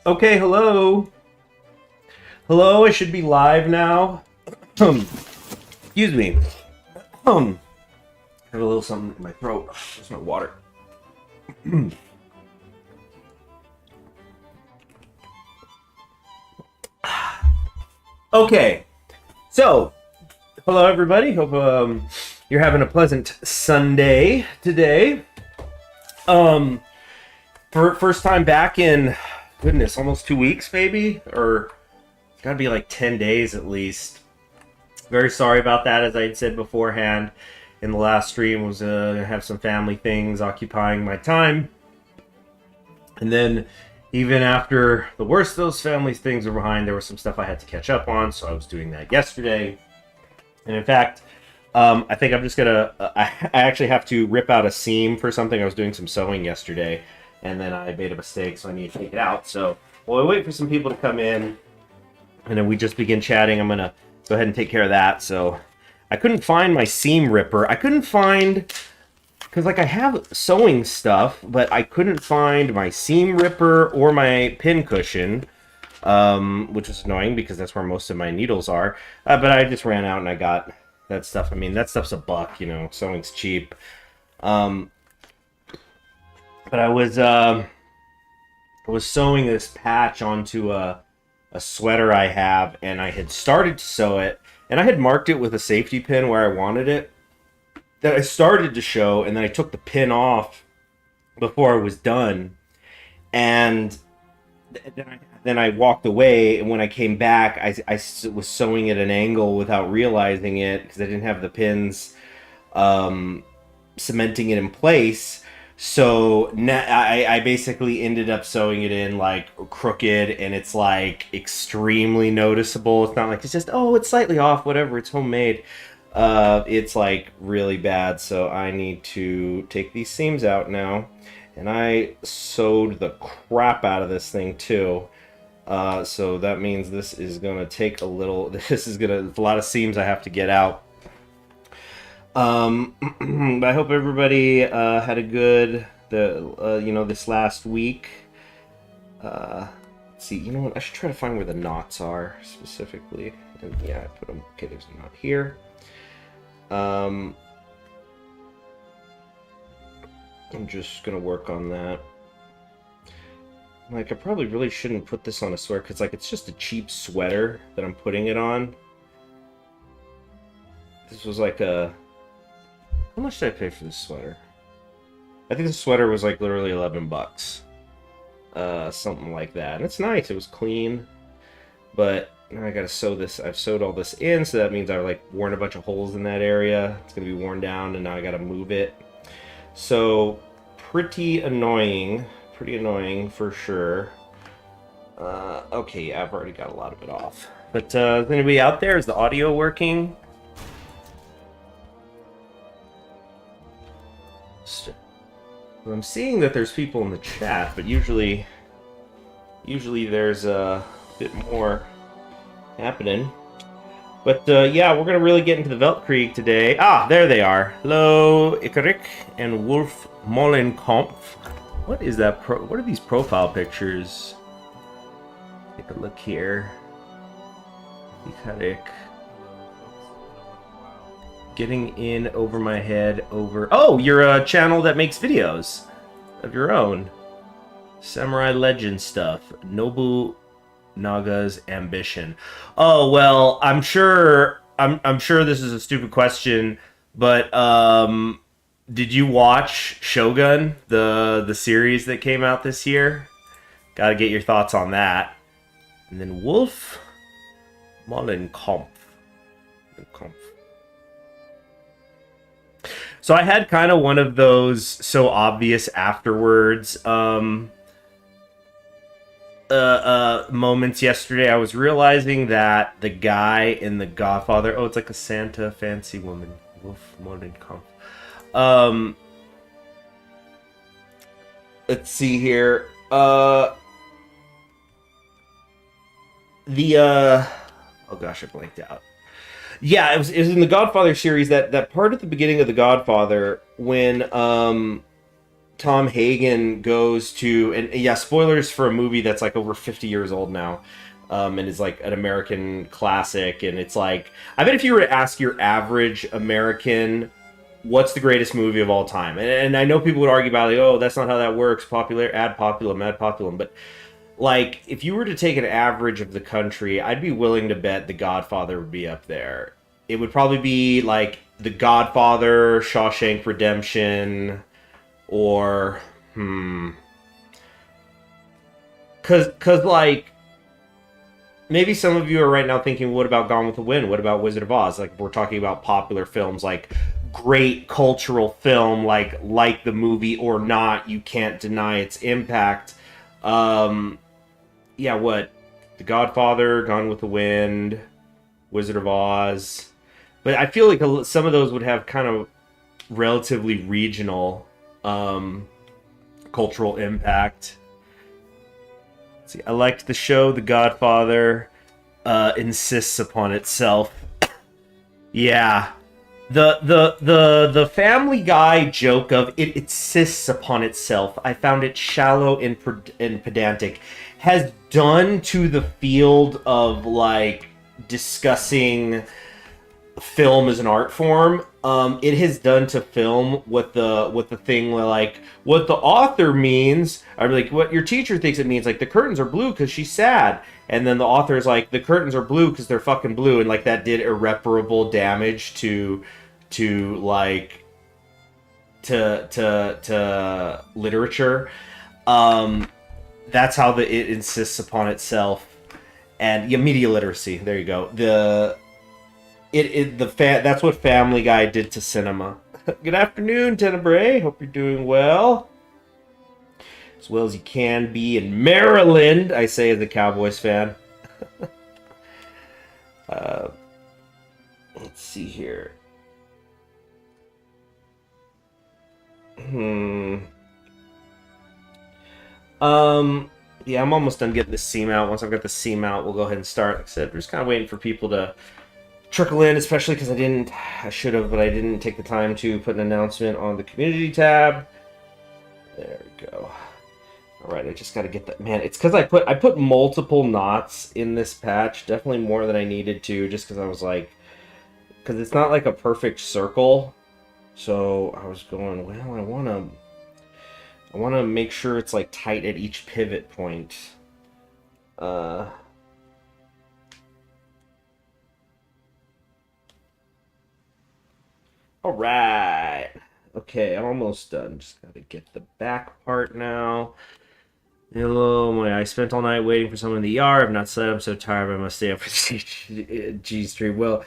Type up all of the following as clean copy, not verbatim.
Okay, hello. Hello, I should be live now. Excuse me. I have a little something in my throat. There's my water. Okay, so hello everybody. Hope you're having a pleasant Sunday today. For first time back in goodness, almost 2 weeks maybe, or it's gotta be like 10 days at least. Very sorry about that, as I had said beforehand in the last stream. Was gonna have some family things occupying my time, and then even after the worst of those family things are behind, there was some stuff I had to catch up on, so I was doing that yesterday. And in fact, I think I'm just gonna I actually have to rip out a seam for something. I was doing some sewing yesterday, and then I made a mistake, so I need to take it out. So while we wait for some people to come in, and then we just begin chatting, I'm gonna go ahead and take care of that. So I couldn't find my seam ripper. I couldn't find, because like I have sewing stuff, but I couldn't find my seam ripper or my pin cushion, which was annoying because that's where most of my needles are. But I just ran out and I got that stuff. I mean, that stuff's $1, you know, sewing's cheap. But I was sewing this patch onto a sweater I have, and I had started to sew it, and I had marked it with a safety pin where I wanted it. That I started to show, and then I took the pin off before I was done, and then I walked away, and when I came back, I was sewing at an angle without realizing it because I didn't have the pins cementing it in place. So I basically ended up sewing it in like crooked, and it's like extremely noticeable. It's not like it's just, oh, it's slightly off, whatever, it's homemade. It's like really bad, so I need to take these seams out now. And I sewed the crap out of this thing too. So that means this is gonna take a little, there's a lot of seams I have to get out. I hope everybody had a good this last week. Let's see, you know what? I should try to find where the knots are specifically. And yeah, I put them. Okay, there's a knot here. I'm just gonna work on that. Like, I probably really shouldn't put this on a sweater because, like, it's just a cheap sweater that I'm putting it on. This was like a. How much did I pay for this sweater? I think the sweater was like literally $11. Something like that. And it's nice. It was clean. But now I gotta sew this. I've sewed all this in, so that means I've like worn a bunch of holes in that area. It's gonna be worn down, and now I gotta move it. So pretty annoying. Pretty annoying for sure. Okay, I've already got a lot of it off. But is anybody out there? Is the audio working? I'm seeing that there's people in the chat, but usually there's a bit more happening. But yeah, we're gonna really get into the Weltkrieg today. Ah, there they are. Hello, Ikarik and Wolf Mollenkampf. What is that? What are these profile pictures? Take a look here. Ikarik. Getting in over my head over... Oh, you're a channel that makes videos of your own. Samurai Legend stuff. Nobu Naga's Ambition. Oh, well, I'm sure this is a stupid question, but did you watch Shogun, the series that came out this year? Gotta get your thoughts on that. And then Wolf Mollenkampf. So I had kind of one of those so obvious afterwards moments yesterday. I was realizing that the guy in The Godfather... Oh, it's like a Santa fancy woman. Wolf Mollenkampf. Let's see here. Oh gosh, I blanked out. Yeah, it was in the Godfather series, that part at the beginning of the Godfather when Tom Hagen goes to, and yeah, spoilers for a movie that's like over 50 years old now, and is like an American classic. And it's like, I bet if you were to ask your average American, what's the greatest movie of all time? And I know people would argue about like, oh, that's not how that works. Popular, ad populum, ad populum. But like, if you were to take an average of the country, I'd be willing to bet The Godfather would be up there. It would probably be like The Godfather, Shawshank Redemption, or cause like maybe some of you are right now thinking, what about Gone with the Wind? What about Wizard of Oz? Like, we're talking about popular films, like great cultural film, like the movie or not, you can't deny its impact. Yeah, what? The Godfather, Gone with the Wind, Wizard of Oz. But I feel like some of those would have kind of relatively regional cultural impact. Let's see, I liked the show The Godfather insists upon itself. Yeah. The Family Guy joke of it insists upon itself, I found it shallow and pedantic, has done to the field of like discussing film as an art form. It has done to film what the thing like what the author means, or like what your teacher thinks it means. Like, the curtains are blue because she's sad, and then the author is like, the curtains are blue because they're fucking blue, and like that did irreparable damage to like to literature. That's how it insists upon itself. And yeah, media literacy. There you go. That's what Family Guy did to cinema. Good afternoon, Tenebrae. Hope you're doing well. As well as you can be in Maryland, I say as a Cowboys fan. Let's see here. Yeah, I'm almost done getting the seam out. Once I've got the seam out, we'll go ahead and start. Like I said, we're just kind of waiting for people to trickle in, especially because I should have, but I didn't take the time to put an announcement on the community tab. There we go. All right, I just got to get that. Man, it's because I put multiple knots in this patch, definitely more than I needed to, just because I was like, because it's not like a perfect circle. So I was going, well, I want to make sure it's like tight at each pivot point. All right. Okay, I'm almost done. Just gotta get the back part now. Hello, I spent all night waiting for someone in the ER. I've not slept. I'm so tired. I must stay up for CHG stream. Well,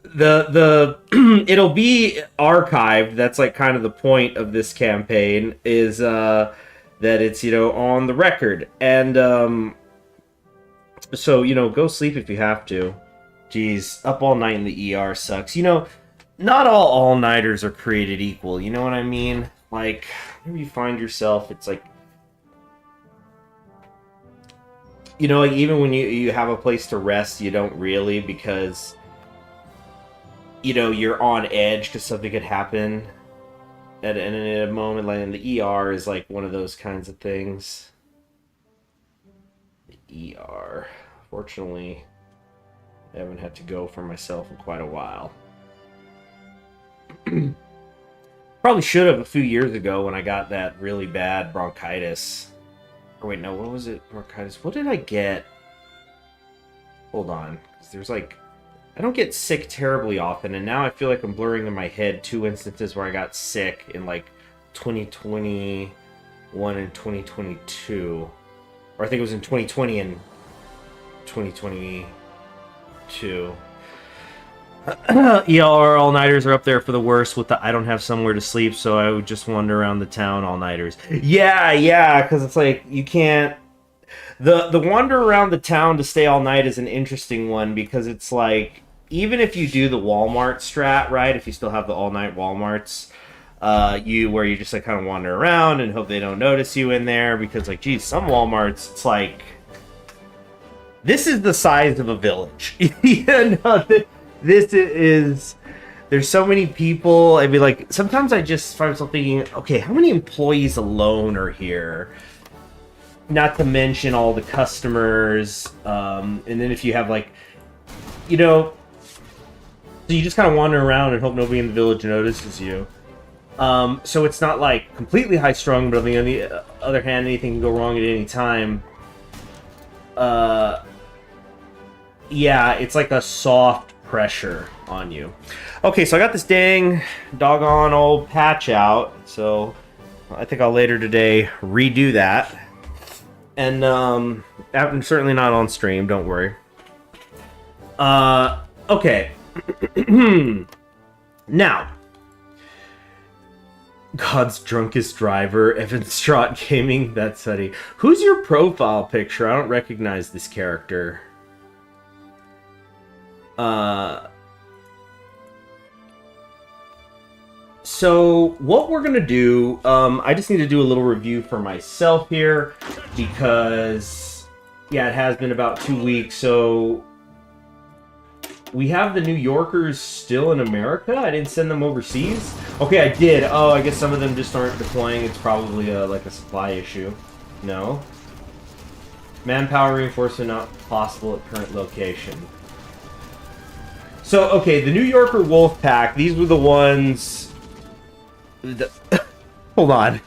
the it'll be archived. That's like kind of the point of this campaign, is that it's, you know, on the record. And so, you know, go sleep if you have to. Jeez, up all night in the ER sucks. You know, not all-nighters are created equal, you know what I mean? Like, maybe you find yourself, it's like, you know, like even when you have a place to rest, you don't really, because, you know, you're on edge because something could happen at a moment. Like, in the ER is like one of those kinds of things. The ER. Fortunately, I haven't had to go for myself in quite a while. Probably should have a few years ago when I got that really bad bronchitis. Or wait, no, what was it? Bronchitis. What did I get? Hold on. 'Cause there's like, I don't get sick terribly often, and now I feel like I'm blurring in my head 2 instances where I got sick in like 2021 and 2022. Or I think it was in 2020 and 2022. ER all-nighters are up there for the worst with the I don't have somewhere to sleep, so I would just wander around the town all-nighters. Yeah, because it's like, you can't... The wander around the town to stay all night is an interesting one, because it's like, even if you do the Walmart strat, right, if you still have the all-night Walmarts, where you just like kind of wander around and hope they don't notice you in there, because like, geez, some Walmarts, it's like, this is the size of a village. You know, this is There's so many people. I mean, like, sometimes I just find myself thinking, okay, how many employees alone are here? Not to mention all the customers. And then if you have, like, you know, so you just kind of wander around and hope nobody in the village notices you. So it's not, like, completely high-strung, but on the other hand, anything can go wrong at any time. Yeah, it's like a soft pressure on you. Okay, so I got this dang doggone old patch out, so I think I'll later today redo that. And I'm certainly not on stream, don't worry. Okay. Now, God's drunkest driver, Evan Straught Gaming, that's funny. Who's your profile picture? I don't recognize this character. So what we're gonna do, I just need to do a little review for myself here, because, yeah, it has been about 2 weeks, so we have the New Yorkers still in America? I didn't send them overseas? Okay, I did. Oh, I guess some of them just aren't deploying. It's probably like a supply issue. No. Manpower reinforcement not possible at current location. So, okay, the New Yorker Wolf Pack, these were the ones... Hold on.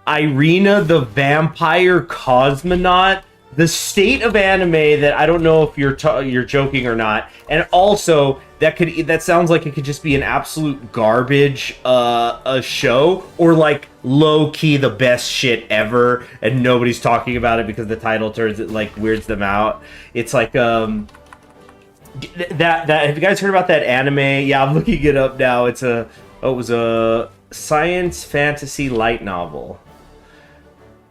Irina the Vampire Cosmonaut. The state of anime that I don't know if you're joking or not, and also that sounds like it could just be an absolute garbage a show, or like low key the best shit ever, and nobody's talking about it because the title turns it like weirds them out. It's like that have you guys heard about that anime? Yeah, I'm looking it up now. It was a science fantasy light novel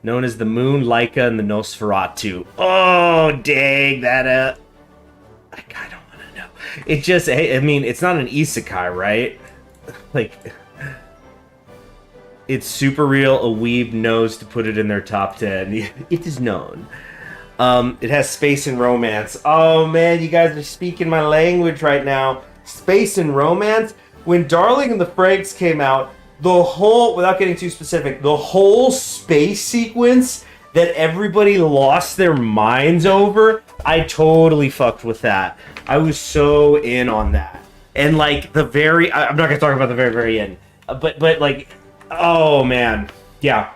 known as the Moon, Laika, and the Nosferatu. Oh, dang, that, I don't want to know. It just, I mean, it's not an isekai, right? Like, it's super real. A weeb knows to put it in their top 10. It is known. It has space and romance. Oh, man, you guys are speaking my language right now. Space and romance? When Darling in the Franxx came out, the whole, without getting too specific, the whole space sequence that everybody lost their minds over, I totally fucked with that. I was so in on that. And like the very, I'm not gonna talk about the very, very end, but like, oh man, yeah.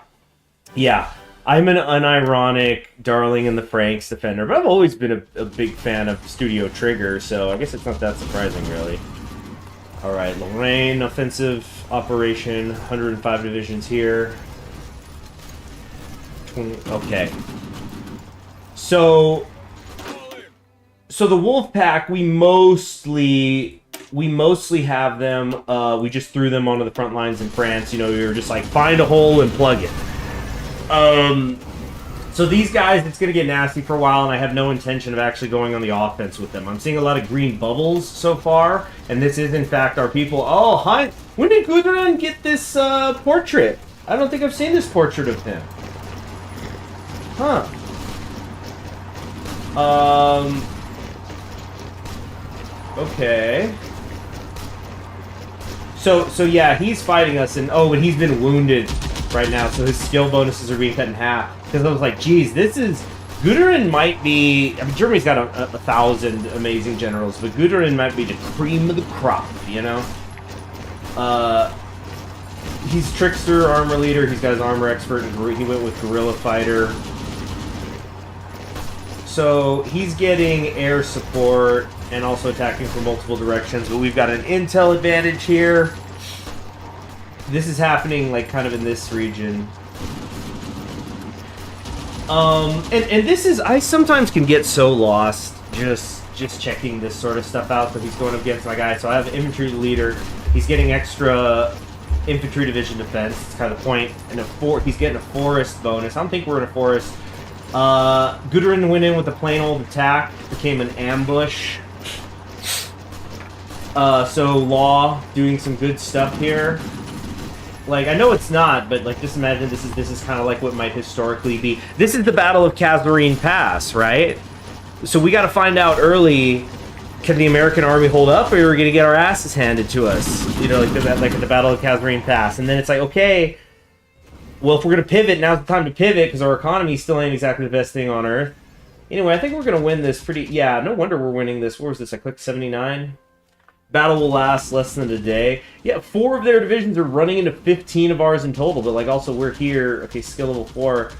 I'm an unironic Darling in the Franxx defender, but I've always been a big fan of Studio Trigger, so I guess it's not that surprising, really. All right, Lorraine, offensive operation, 105 divisions here. 20, okay. So the Wolf Pack, we mostly have them. We just threw them onto the front lines in France. You know, we were just like, find a hole and plug it. So these guys, it's going to get nasty for a while, and I have no intention of actually going on the offense with them. I'm seeing a lot of green bubbles so far, and this is, in fact, our people. Oh, hi. When did Gudrun get this portrait? I don't think I've seen this portrait of him. Huh. Okay. So yeah, he's fighting us, and oh, and he's been wounded right now, so his skill bonuses are being cut in half. Because I was like, geez, this is... Gudrun might be... I mean, Germany's got a 1,000 amazing generals, but Gudrun might be the cream of the crop, you know? He's Trickster, Armor Leader, he's got his Armor Expert, and he went with Guerrilla Fighter. So, he's getting air support, and also attacking from multiple directions, but we've got an intel advantage here. This is happening, like, kind of in this region. And this is, I sometimes can get so lost just checking this sort of stuff out, but he's going up against my guy. So I have infantry leader. He's getting extra infantry division defense. It's kind of the point. And he's getting a forest bonus. I don't think we're in a forest. Gudrun went in with a plain old attack. Became an ambush. So Law doing some good stuff here. Like, I know it's not, but, like, just imagine this is kind of like what might historically be. This is the Battle of Kazarine Pass, right? So we got to find out early can the American army hold up, or are we going to get our asses handed to us? You know, like at the Battle of Kaiserreich Pass. And then it's like, okay, well, if we're going to pivot, now's the time to pivot, because our economy still ain't exactly the best thing on Earth. Anyway, I think we're going to win this pretty... Yeah, no wonder we're winning this. Where was this? I clicked 79. Battle will last less than a day. Yeah, 4 of their divisions are running into 15 of ours in total, but like also we're here. Okay, skill level 4.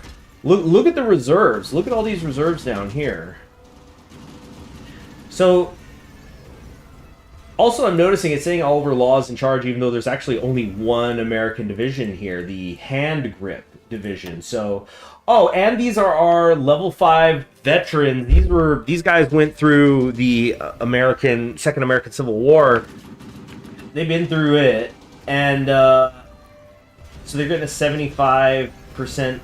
Look at the reserves. Look at all these reserves down here. So... Also, I'm noticing it's saying Oliver Law is in charge, even though there's actually only 1 American division here, the Hand Grip Division. So, oh, and these are our level 5 veterans. These guys went through the Second American Civil War. They've been through it, and so they're getting a 75%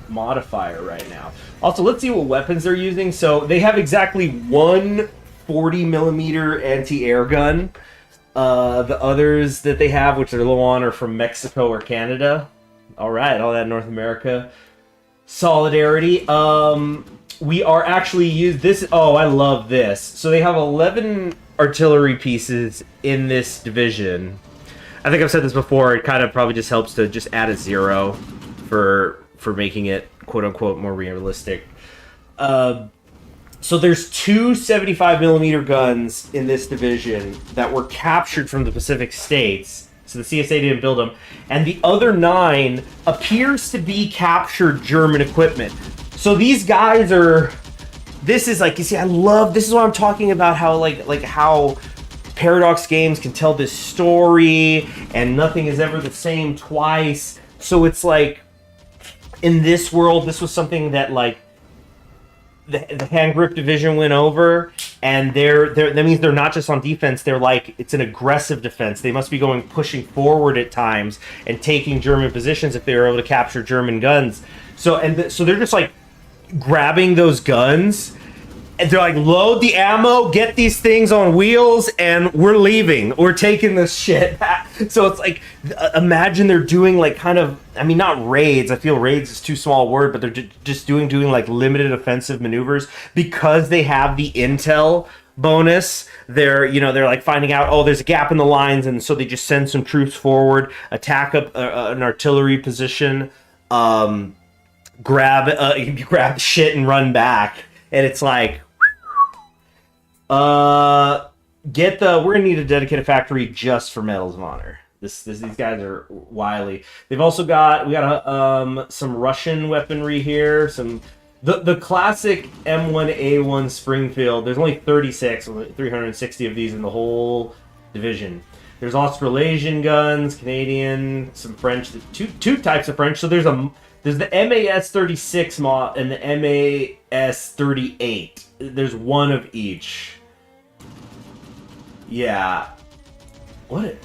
modifier right now. Also, let's see what weapons they're using. So they have exactly 1 40mm anti-air gun. The others that they have, which they're low on, are from Mexico or Canada. All right, all that North America solidarity. We are actually this. Oh, I love this. So they have 11 artillery pieces in this division. I think I've said this before. It kind of probably just helps to just add a 0 for making it quote unquote more realistic. So there's 2 75mm guns in this division that were captured from the Pacific States. So the CSA didn't build them. And the other 9 appears to be captured German equipment. So these guys are... This is like, you see, I love... This is what I'm talking about, how how Paradox Games can tell this story and nothing is ever the same twice. So it's like, in this world, this was something that like the Hand Grip Division went over, and that means they're not just on defense, they're like, it's an aggressive defense. They must be pushing forward at times and taking German positions if they were able to capture German guns. So they're just like grabbing those guns, and they're like, load the ammo, get these things on wheels, and we're leaving. We're taking this shit back. So it's like, imagine they're doing like kind of, I mean, not raids. I feel raids is too small a word, but they're just doing like limited offensive maneuvers because they have the intel bonus. They're like finding out, oh, there's a gap in the lines, and so they just send some troops forward, attack up an artillery position, grab shit and run back. And it's like, we're gonna need a dedicated factory just for Medals of Honor. These guys are wily. They've also got some Russian weaponry here. The classic M1A1 Springfield. There's only 360 of these in the whole division. There's Australasian guns, Canadian, some French, two types of French. So there's the MAS 36 mod and the MAS 38. There's one of each. Yeah. What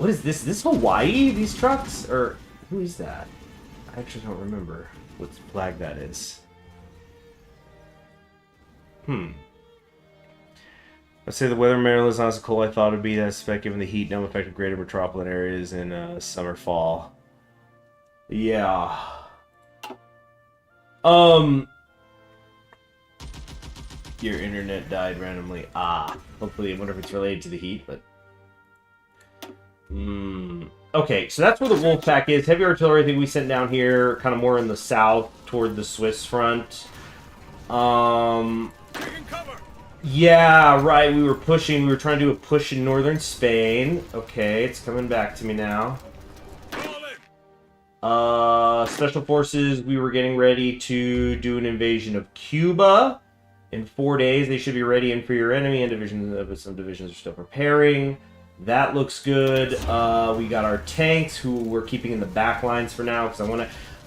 is this? Is this Hawaii, these trucks? Or who is that? I actually don't remember what flag that is. Let's say the weather in Maryland is not as cold I thought it would be. I suspect given the heat dome affected greater metropolitan areas in summer, fall. Yeah. Your internet died randomly. Hopefully, I wonder if it's related to the heat, but... Okay, so that's where the wolf pack is. Heavy artillery, I think we sent down here, kind of more in the south, toward the Swiss front. Yeah, right, we were trying to do a push in northern Spain. Okay, it's coming back to me now. Special forces, we were getting ready to do an invasion of Cuba. In 4 days, they should be ready and for your enemy, and some divisions are still preparing. That looks good. We got our tanks, who we're keeping in the back lines for now, because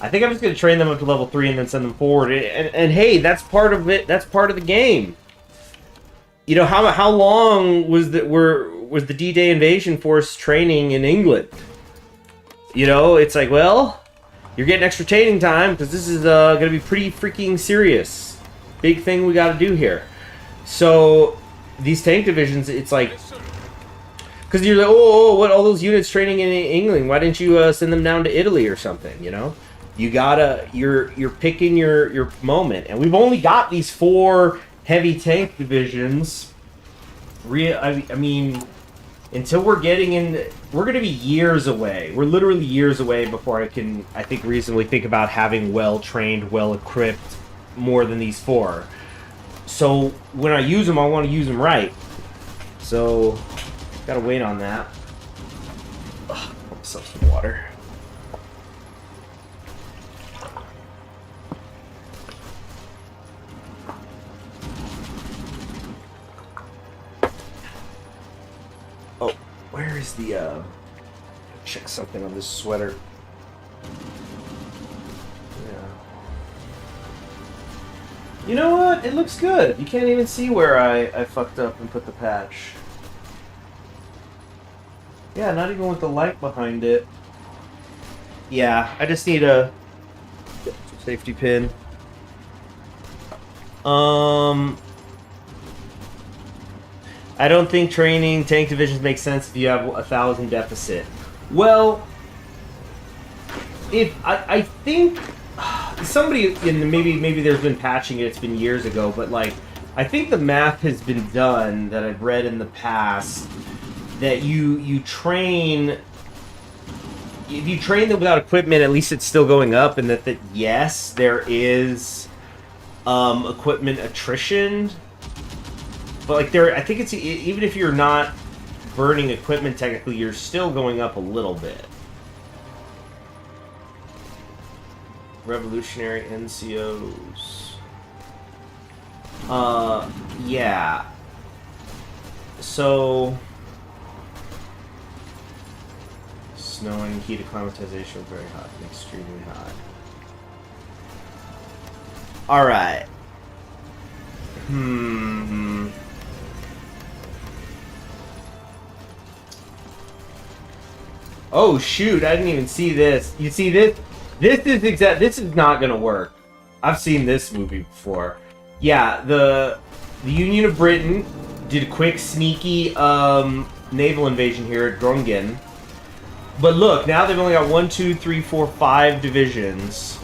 I think I'm just going to train them up to level 3 and then send them forward. And hey, that's part of it. That's part of the game. You know, how long was the D-Day invasion force training in England? You know, it's like, well, you're getting extra training time because this is going to be pretty freaking serious. Big thing we got to do here. So these tank divisions, it's like, because you're like, what, all those units training in England? Why didn't you send them down to Italy or something? You know, you're picking your moment, and we've only got these 4 heavy tank divisions I mean, until we're getting in, we're going to be years away. We're literally years away before I think, reasonably think about having well-trained, well-equipped more than these 4. So when I use them, I want to use them right. So, gotta wait on that. Ugh, pour myself some water. Oh, where is the, check something on this sweater. Yeah. You know what? It looks good. You can't even see where I fucked up and put the patch. Yeah, not even with the light behind it. Yeah, I just need a safety pin. I don't think training tank divisions makes sense if you have 1,000 deficit. Well, if I think somebody in maybe there's been patching it. It's been years ago, but like I think the math has been done that I've read in the past that you train. If you train them without equipment, at least it's still going up, and that yes, there is equipment attrition. But like I think it's even if you're not burning equipment technically, you're still going up a little bit. Revolutionary NCOs. Yeah. So snowing, heat acclimatization, very hot, and extremely hot. All right. Oh shoot! I didn't even see this. You see this? This is not gonna work. I've seen this movie before. Yeah, the Union of Britain did a quick, sneaky naval invasion here at Grungen. But look, now they've only got 1, 2, 3, 4, 5 divisions.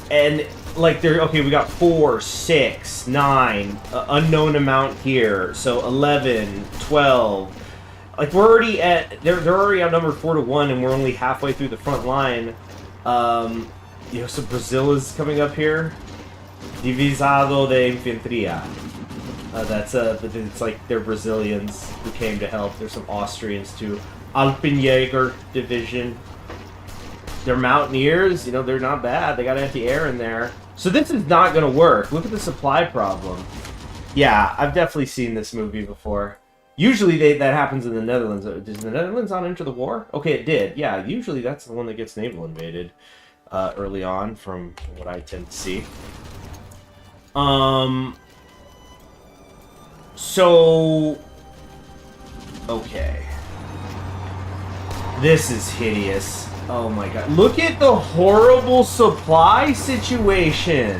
And like they're okay, we got 4, 6, 9, unknown amount here. So 11, 12. Like we're already at they're already outnumbered 4-1, and we're only halfway through the front line. You know, so Brazil is coming up here. Divisado de Infanteria. It's like they're Brazilians who came to help. There's some Austrians too. Alpenjäger division. They're mountaineers. You know, they're not bad. They got anti-air in there. So this is not going to work. Look at the supply problem. Yeah, I've definitely seen this movie before. Usually that happens in the Netherlands. Does the Netherlands not enter the war? Okay, it did. Yeah, usually that's the one that gets naval invaded early on, from what I tend to see. So, okay. This is hideous. Oh my god. Look at the horrible supply situation.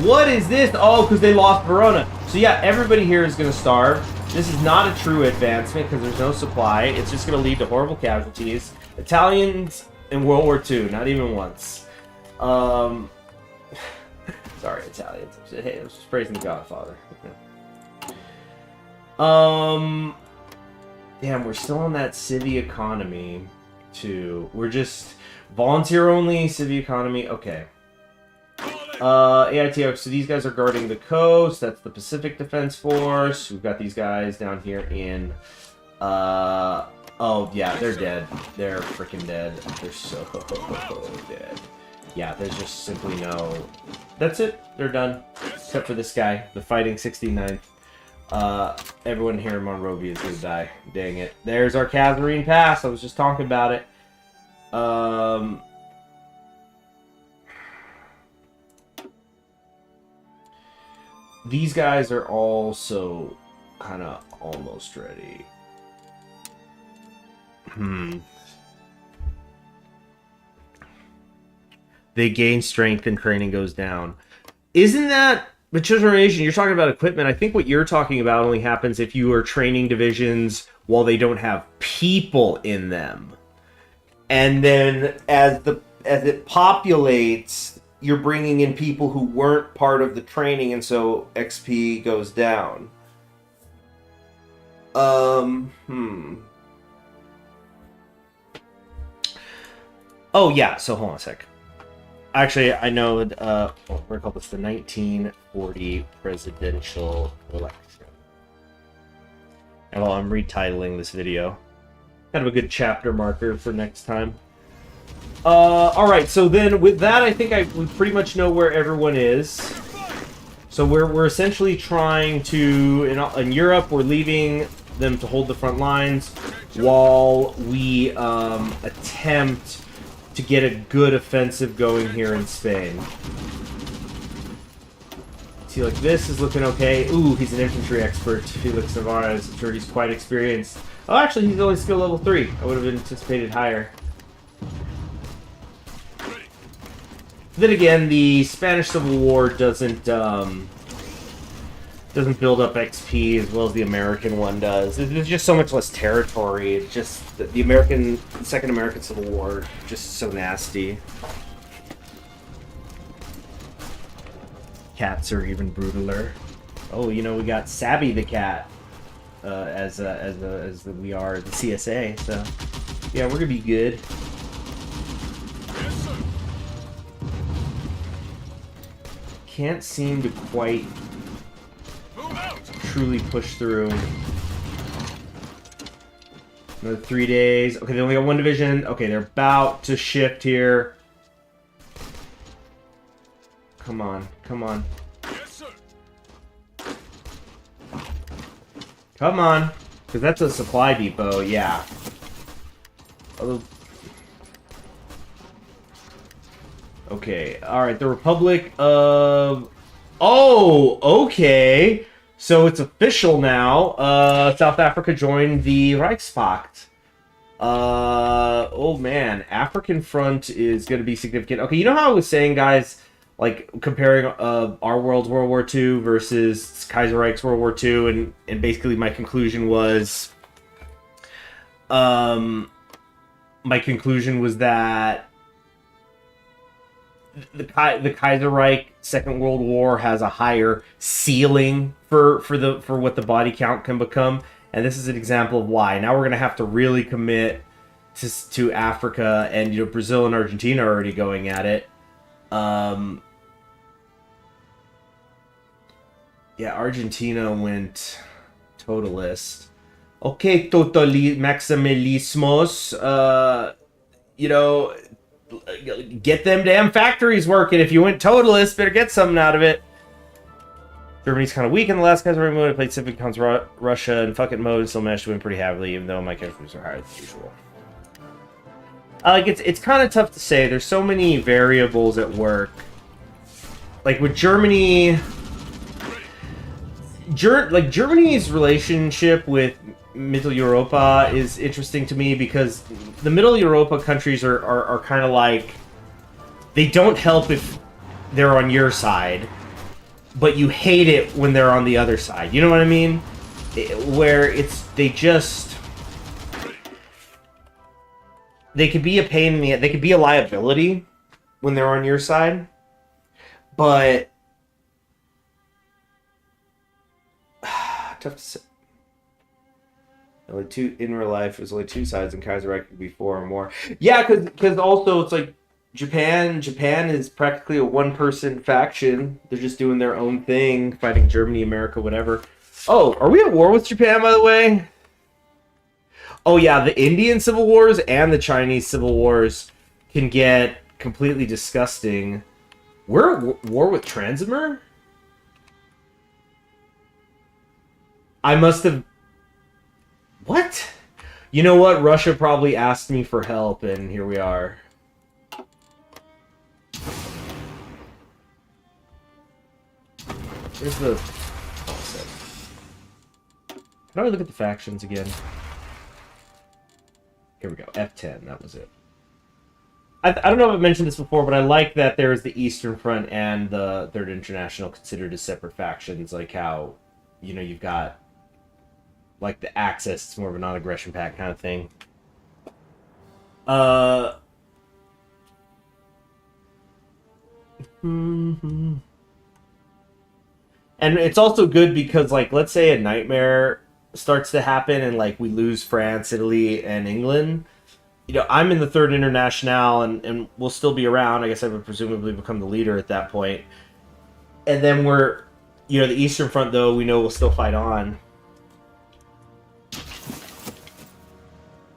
What is this? Oh, because they lost Verona. So yeah, everybody here is going to starve. This is not a true advancement because there's no supply. It's just going to lead to horrible casualties. Italians in World War II, not even once. Sorry, Italians. Hey, I was just praising the Godfather. Damn, we're still on that civvy economy, too. We're just volunteer only, civvy economy. Okay. AITO, so these guys are guarding the coast. That's the Pacific Defense Force. We've got these guys down here in, oh, yeah, they're dead. They're freaking dead. They're so dead. Yeah, there's just simply no... That's it. They're done. Except for this guy, the fighting 69th. Everyone here in Monrovia is gonna die. Dang it. There's our Kaiserreich Pass. I was just talking about it. These guys are also kind of almost ready. They gain strength and training goes down. Isn't that... But transformation, you're talking about equipment. I think what you're talking about only happens if you are training divisions while they don't have people in them. And then as it populates, you're bringing in people who weren't part of the training, and so XP goes down. Oh, yeah, so hold on a sec. Actually, I know, we're going to call this the 1940 presidential election. And while I'm retitling this video, kind of a good chapter marker for next time. Alright, so then with that, I think we pretty much know where everyone is. So we're essentially trying to, in Europe, we're leaving them to hold the front lines while we attempt to get a good offensive going here in Spain. See, like, this is looking okay. Ooh, he's an infantry expert, Felix Navarez. I'm sure he's quite experienced. Oh, actually, he's only skill level 3. I would have anticipated higher. Then again, the Spanish Civil War doesn't build up XP as well as the American one does. There's just so much less territory. It's just the Second American Civil War, just so nasty. Cats are even brutaler. Oh, you know, we got Sabby the cat as we are the CSA. So yeah, we're gonna be good. Can't seem to quite truly push through. Another 3 days. Okay, they only got 1 division. Okay, they're about to shift here. Come on, come on. Yes, sir. Come on. Because that's a supply depot, yeah. Although... Okay, alright, the Republic of... Oh, okay. So it's official now. South Africa joined the Reichspakt. Oh man, African front is going to be significant. Okay, you know how I was saying, guys, like comparing our world's World War II versus Kaiserreich's World War II, and basically my conclusion was, that the Kaiserreich Second World War has a higher ceiling for what the body count can become, and this is an example of why. Now we're gonna have to really commit to Africa, and you know, Brazil and Argentina are already going at it. Yeah, Argentina went totalist. Okay, maximalismos. You know, get them damn factories working. If you went totalist, better get something out of it. Germany's kind of weak in the last Kaiserreich mode. I played Civic Cons Russia and fuck it mode and still managed to win pretty heavily, even though my characters are higher than usual. Like, it's kind of tough to say. There's so many variables at work. Like, with Germany... Germany's relationship with Middle Europa is interesting to me because the Middle Europa countries are kind of like... They don't help if they're on your side, but you hate it when they're on the other side. You know what I mean? Where they could be a pain in the... They could be a liability when they're on your side, but... Tough to say. Only in real life, there's only 2 sides, and Kaiserreich could be 4 or more. Yeah, because also it's like Japan is practically a one-person faction. They're just doing their own thing, fighting Germany, America, whatever. Oh, are we at war with Japan, by the way? Oh yeah, the Indian Civil Wars and the Chinese Civil Wars can get completely disgusting. We're at war with Transimer? I must have... What? You know what? Russia probably asked me for help, and here we are. Where's the... How do I look at the factions again? Here we go. F10, that was it. I don't know if I've mentioned this before, but I like that there's the Eastern Front and the Third International considered as separate factions, like how, you know, you've got like the Axis, it's more of a non-aggression pact kind of thing. Mm-hmm. And it's also good because, like, let's say a nightmare starts to happen and, like, we lose France, Italy, and England. You know, I'm in the Third International and we'll still be around. I guess I would presumably become the leader at that point. And then we're, you know, the Eastern Front, though, we know will still fight on.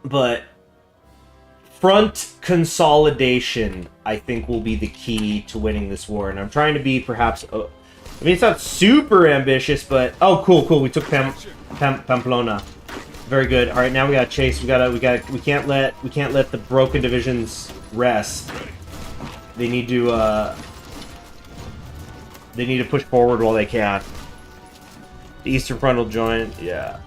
But front consolidation, I think, will be the key to winning this war. And I'm trying to be perhaps... I mean, it's not super ambitious, but... Oh, cool. We took Pamplona. Very good. All right, now we got chase. We can't let the broken divisions rest. They need to push forward while they can. The Eastern Front will join. Yeah.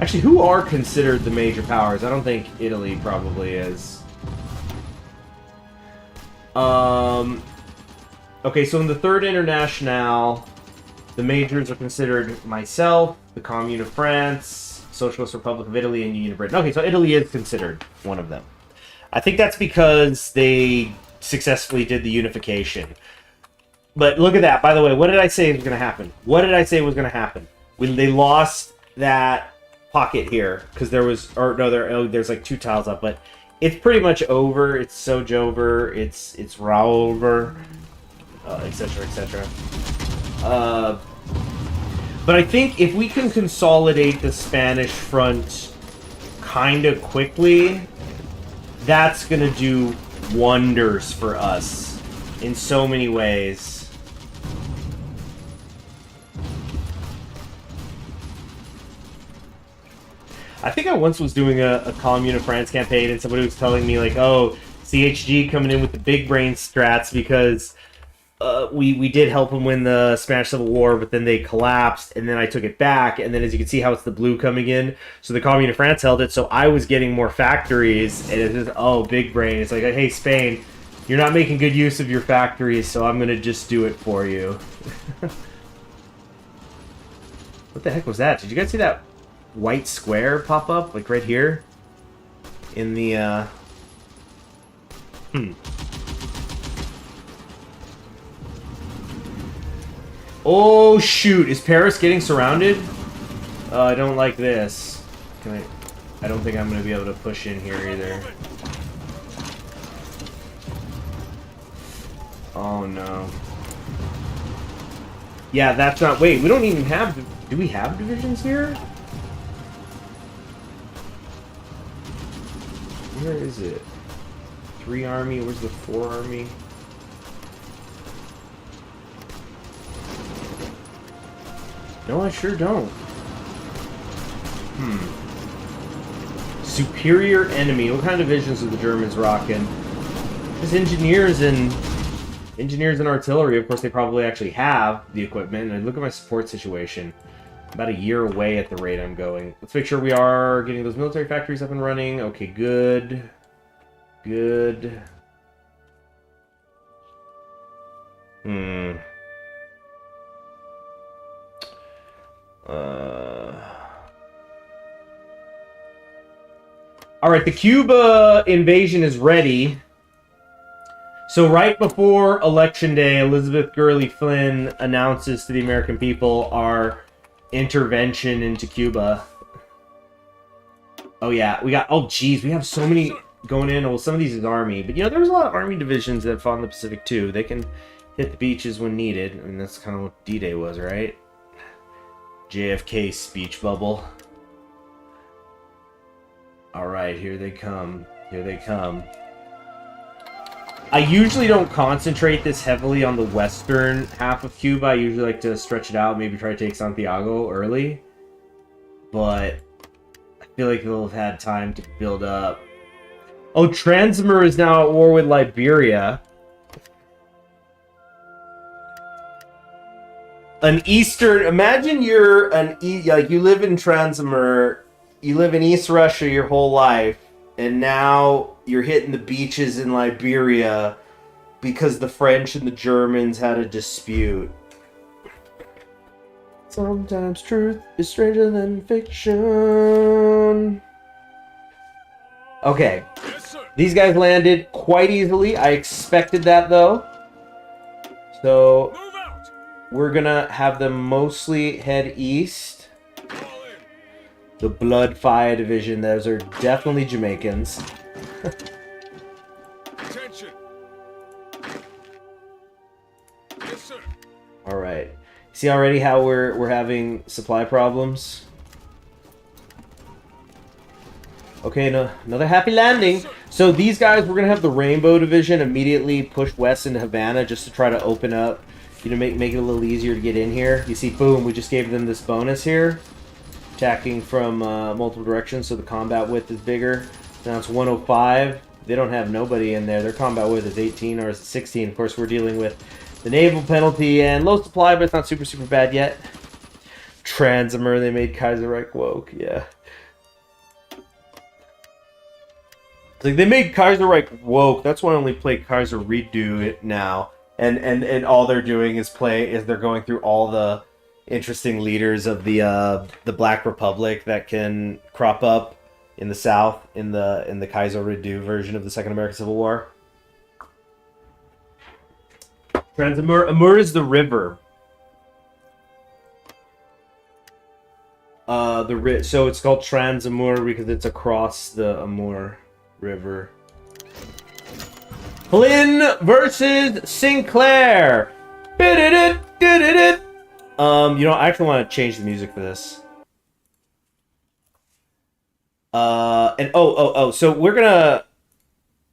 Actually, who are considered the major powers? I don't think Italy probably is. Okay, so in the Third International, the majors are considered myself, the Commune of France, Socialist Republic of Italy, and Union of Britain. Okay, so Italy is considered one of them. I think that's because they successfully did the unification. But look at that. By the way, what did I say was going to happen? When they lost that pocket here, because there was... Or, no, there's like 2 tiles up, but it's pretty much over. It's Sojover. It's Raover. Etc., etc. But I think if we can consolidate the Spanish front kind of quickly, that's going to do wonders for us in so many ways. I think I once was doing a Commune of France campaign and somebody was telling me, like, oh, CHG coming in with the big brain strats because we did help them win the Spanish Civil War, but then they collapsed, and then I took it back, and then as you can see how it's the blue coming in, so the Commune of France held it, so I was getting more factories, and it's just, oh, big brain. It's like, hey, Spain, you're not making good use of your factories, so I'm going to just do it for you. What the heck was that? Did you guys see that white square pop up, like right here in the Oh shoot, is Paris getting surrounded? I don't like this. I don't think I'm gonna be able to push in here either. Oh no. Yeah, that's not... Wait, we don't even have... Do we have divisions here? Where is it? 3 army, where's the 4 army? No, I sure don't. Superior enemy. What kind of divisions are the Germans rocking? Just engineers and artillery. Of course, they probably actually have the equipment. And look at my support situation. About a year away at the rate I'm going. Let's make sure we are getting those military factories up and running. Okay, good. Good. Alright, the Cuba invasion is ready. So right before Election Day, Elizabeth Gurley Flynn announces to the American people our intervention into Cuba. Oh yeah, we got... Oh geez, we have so many going in. Well, some of these is Army. But, you know, there's a lot of Army divisions that fought in the Pacific, too. They can hit the beaches when needed. I mean, that's kind of what D-Day was, right? JFK speech bubble. Alright, here they come. Here they come. I usually don't concentrate this heavily on the western half of Cuba. I usually like to stretch it out, maybe try to take Santiago early. But I feel like they'll have had time to build up. Oh, Transmer is now at war with Liberia. An Eastern... Imagine you're like, you live in Transmer, you live in East Russia your whole life, and now you're hitting the beaches in Liberia because the French and the Germans had a dispute. Sometimes truth is stranger than fiction. Okay. These guys landed quite easily. I expected that, though. So we're going to have them mostly head east. The Blood Fire Division. Those are definitely Jamaicans. All right. See already how we're having supply problems? Okay, another happy landing. So these guys, we're gonna have the Rainbow Division immediately push west into Havana just to try to open up, you know, make it a little easier to get in here. You see, boom, we just gave them this bonus here, attacking from multiple directions, so the combat width is bigger. Now it's 105. They don't have nobody in there. Their combat width is 18 or is it 16. Of course, we're dealing with the naval penalty and low supply, but it's not super, super bad yet. Transimer, they made Kaiserreich woke, yeah. Like, they made Kaiserreich woke. That's why I only play Kaiser Redo it now. And all they're doing is they're going through all the interesting leaders of the Black Republic that can crop up in the South in the Kaiser Redo version of the Second American Civil War. Amur is the river. So it's called Trans-Amur because it's across the Amur River. Flynn versus Sinclair. You know, I actually want to change the music for this. So we're gonna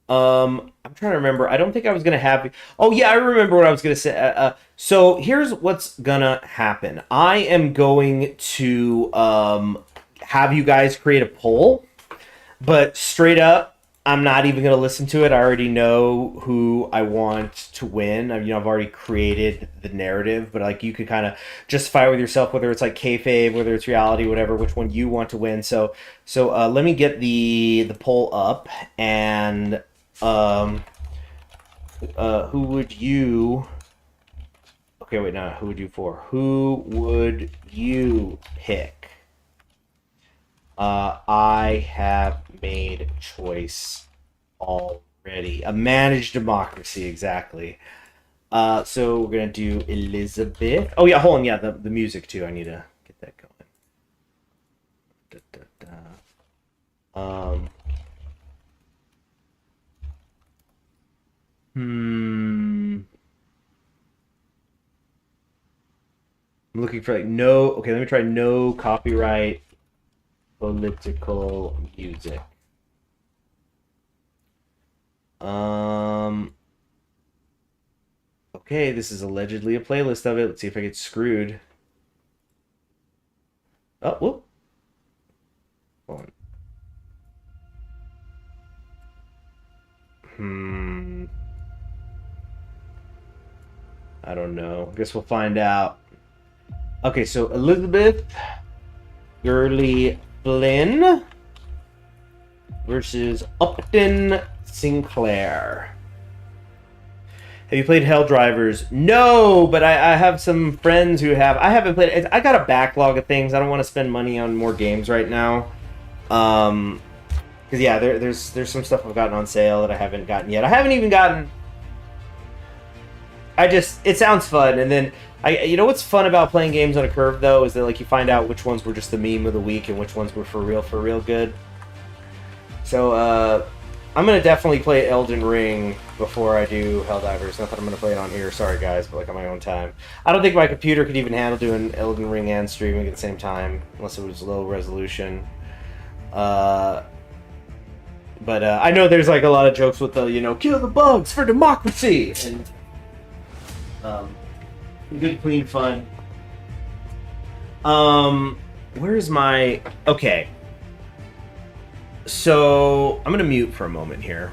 I'm trying to remember. I don't think I was gonna have. Oh yeah, I remember what I was gonna say. So here's what's gonna happen. I am going to have you guys create a poll, but straight up, I'm not even gonna listen to it. I already know who I want to win. You know, I've already created the narrative, but like you could kind of justify it with yourself, whether it's like kayfabe, whether it's reality, whatever, which one you want to win. So let me get the poll up and. Who would you... Okay, wait, no, who would you for? Who would you pick? I have made choice already. A managed democracy, exactly. So we're gonna do Elizabeth. Oh yeah, hold on, yeah, the music too. I need to get that going. I'm looking for like no. Okay, let me try no copyright political music. Okay, this is allegedly a playlist of it. Let's see if I get screwed. Oh, whoop. Hold on. I don't know. I guess we'll find out. Okay, so Elizabeth Gurley Flynn versus Upton Sinclair. Have you played Helldivers? No, but I have some friends who have. I haven't played it. I got a backlog of things. I don't want to spend money on more games right now. Because yeah, there's some stuff I've gotten on sale that I haven't gotten yet. I haven't even gotten. It sounds fun, and then you know what's fun about playing games on a curve though is that like you find out which ones were just the meme of the week and which ones were for real good. So I'm gonna definitely play Elden Ring before I do Helldivers. Not that I'm gonna play it on here, sorry guys, but like on my own time. I don't think my computer could even handle doing Elden Ring and streaming at the same time unless it was low resolution. But I know there's like a lot of jokes with the, you know, kill the bugs for democracy and good clean fun. Where's my... Okay. So I'm gonna mute for a moment here.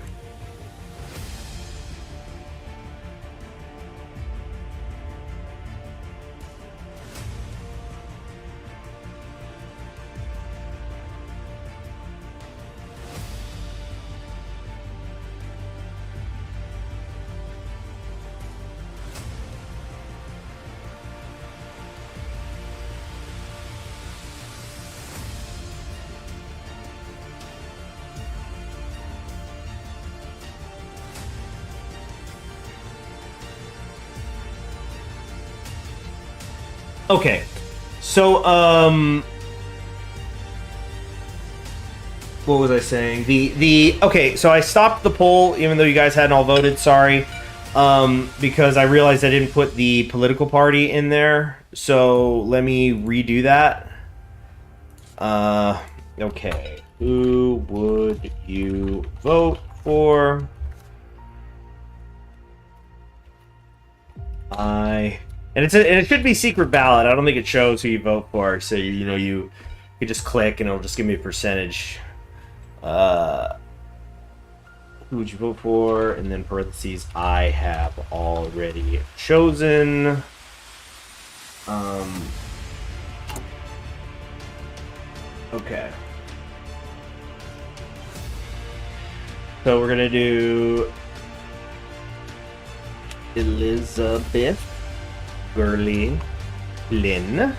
Okay. So, what was I saying? Okay, so I stopped the poll, even though you guys hadn't all voted, sorry. Because I realized I didn't put the political party in there. So, let me redo that. Okay. Who would you vote for? And it should be secret ballot. I don't think it shows who you vote for. So you just click and it'll just give me a percentage. Who would you vote for? And then parentheses, I have already chosen. Okay. So we're gonna do Elizabeth Gurley Flynn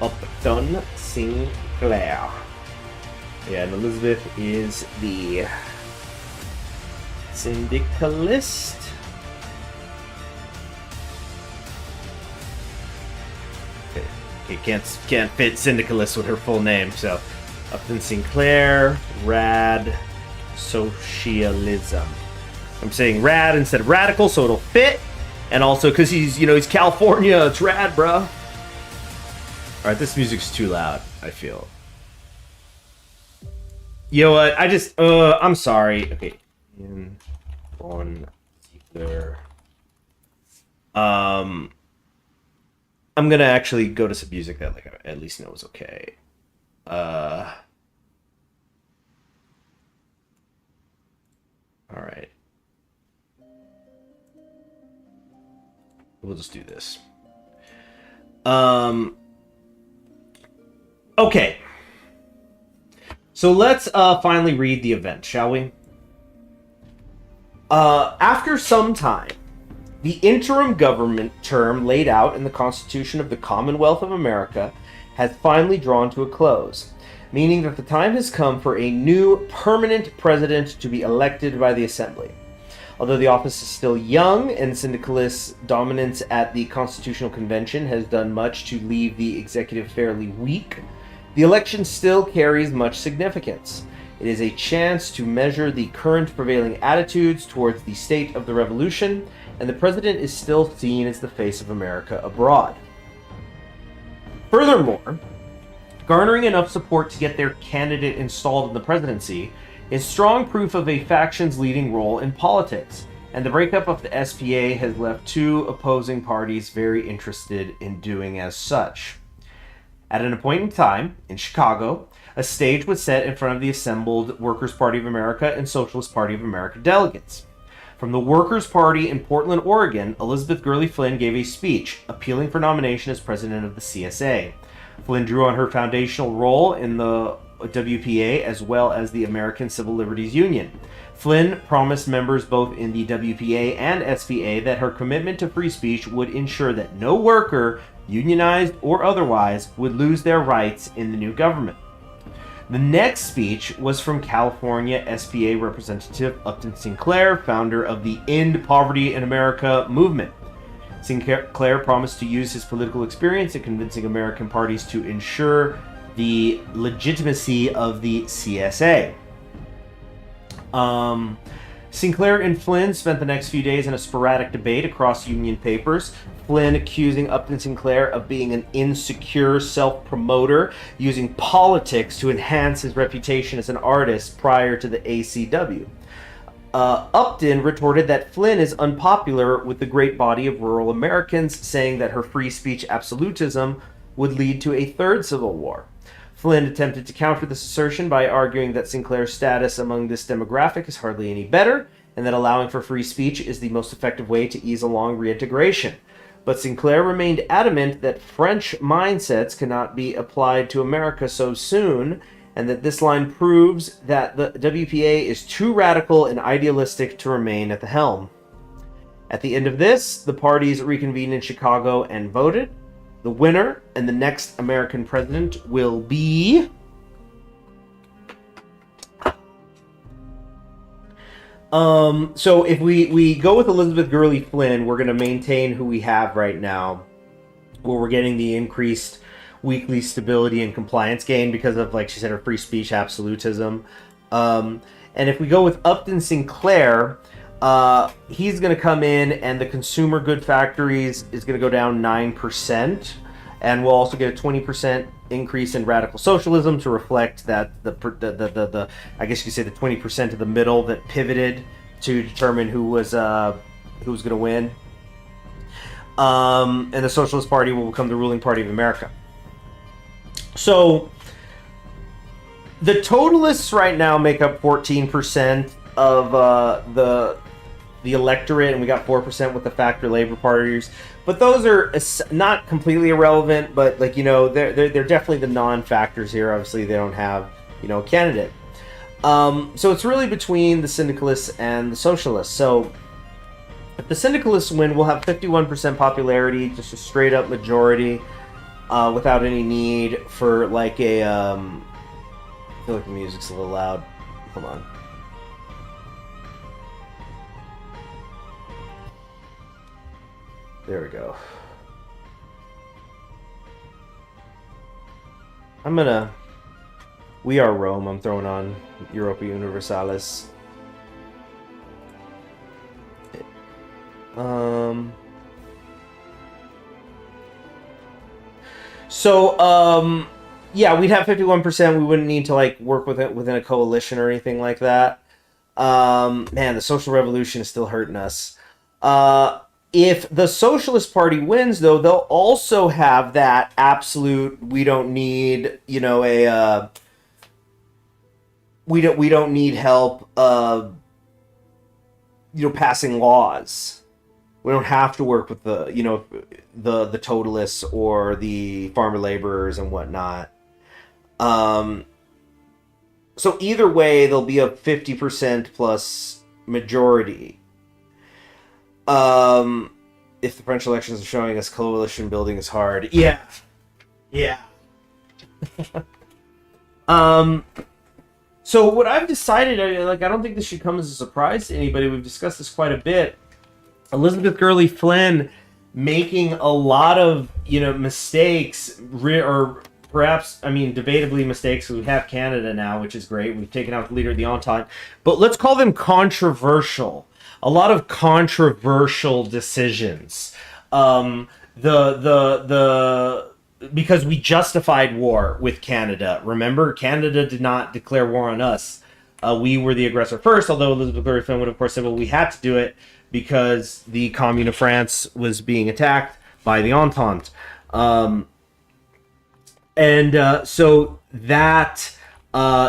Upton Sinclair. Yeah, and Elizabeth is the syndicalist. Okay, can't fit syndicalist with her full name, so Upton Sinclair, rad socialism. I'm saying rad instead of radical, so it'll fit. And also because he's California, it's rad, bro. All right, this music's too loud, I feel. You know what? I'm sorry. Okay. On there. I'm gonna actually go to some music that I at least know is okay. All right. We'll just do this. Okay. So let's finally read the event, shall we? After some time, the interim government term laid out in the Constitution of the Commonwealth of America has finally drawn to a close, meaning that the time has come for a new permanent president to be elected by the Assembly. Although the office is still young and syndicalist dominance at the Constitutional Convention has done much to leave the executive fairly weak, the election still carries much significance. It is a chance to measure the current prevailing attitudes towards the state of the revolution, and the president is still seen as the face of America abroad. Furthermore, garnering enough support to get their candidate installed in the presidency is strong proof of a faction's leading role in politics, and the breakup of the SPA has left two opposing parties very interested in doing as such. At an appointed time, in Chicago, a stage was set in front of the assembled Workers' Party of America and Socialist Party of America delegates. From the Workers' Party in Portland, Oregon, Elizabeth Gurley Flynn gave a speech appealing for nomination as president of the CSA. Flynn drew on her foundational role in the WPA as well as the American Civil Liberties Union. Flynn promised members both in the WPA and SPA that her commitment to free speech would ensure that no worker, unionized or otherwise, would lose their rights in the new government. The next speech was from California SPA Representative Upton Sinclair, founder of the End Poverty in America movement. Sinclair promised to use his political experience in convincing American parties to ensure the legitimacy of the CSA. Sinclair and Flynn spent the next few days in a sporadic debate across union papers. Flynn accusing Upton Sinclair of being an insecure self-promoter, using politics to enhance his reputation as an artist prior to the ACW. Upton retorted that Flynn is unpopular with the great body of rural Americans, saying that her free speech absolutism would lead to a third civil war. Flynn attempted to counter this assertion by arguing that Sinclair's status among this demographic is hardly any better, and that allowing for free speech is the most effective way to ease along reintegration. But Sinclair remained adamant that French mindsets cannot be applied to America so soon, and that this line proves that the WPA is too radical and idealistic to remain at the helm. At the end of this, the parties reconvened in Chicago and voted. The winner and the next American president will be... So if we go with Elizabeth Gurley Flynn, we're going to maintain who we have right now. where we're getting the increased weekly stability and compliance gain because of, like she said, her free speech absolutism. And if we go with Upton Sinclair, he's going to come in, and the consumer good factories is going to go down 9%, and we'll also get a 20% increase in radical socialism to reflect that the I guess you could say the 20% of the middle that pivoted to determine who was going to win. And the Socialist Party will become the ruling party of America. So the totalists right now make up 14% of the electorate, and we got 4% with the factory labor parties. But those are not completely irrelevant, but like, you know, they're definitely the non-factors here. Obviously, they don't have, you know, a candidate. So it's really between the syndicalists and the socialists. So if the syndicalists win, we'll have 51% popularity, just a straight up majority, without any need for like a. I feel like the music's a little loud. Hold on. There we go. We Are Rome, I'm throwing on Europa Universalis. Yeah, we'd have 51%. We wouldn't need to like work with it within a coalition or anything like that. Man, the social revolution is still hurting us. If the Socialist Party wins, though, they'll also have that absolute, we don't need, you know, we don't need help, you know, passing laws. We don't have to work with the, you know, the totalists or the farmer laborers and whatnot. So either way, there'll be a 50% plus majority. If the French elections are showing us coalition building is hard. Yeah. So what I've decided, I don't think this should come as a surprise to anybody. We've discussed this quite a bit. Elizabeth Gurley Flynn making a lot of, you know, mistakes, or perhaps, I mean, debatably mistakes. We have Canada now, which is great. We've taken out the leader of the Entente, but let's call them controversial. A lot of controversial decisions. Because we justified war with Canada. Remember, Canada did not declare war on us. We were the aggressor first, although Elizabeth Gurley Flynn would, of course, say, well, we had to do it because the Commune of France was being attacked by the Entente. So that,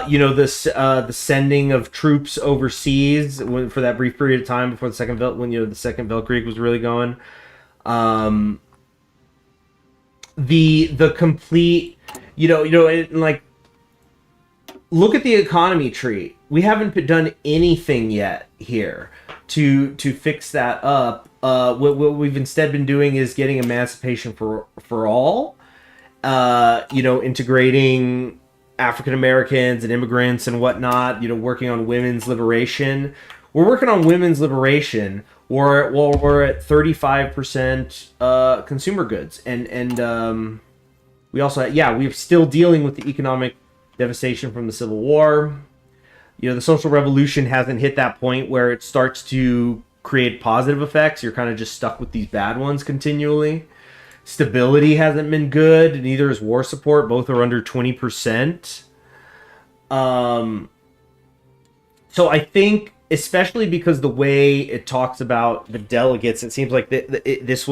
you know, the sending of troops overseas for that brief period of time before the second Weltkrieg was really going. The complete, like, look at the economy tree. We haven't done anything yet here to fix that up. What we've instead been doing is getting emancipation for all. Integrating African Americans and immigrants and whatnot. Working on women's liberation. We're working on women's liberation. We're at 35% consumer goods, and we also we're still dealing with the economic devastation from the Civil War. The social revolution hasn't hit that point where it starts to create positive effects. You're kind of just stuck with these bad ones continually. Stability hasn't been good, neither is war support. Both are under 20%. So I think, especially because the way it talks about the delegates, it seems like this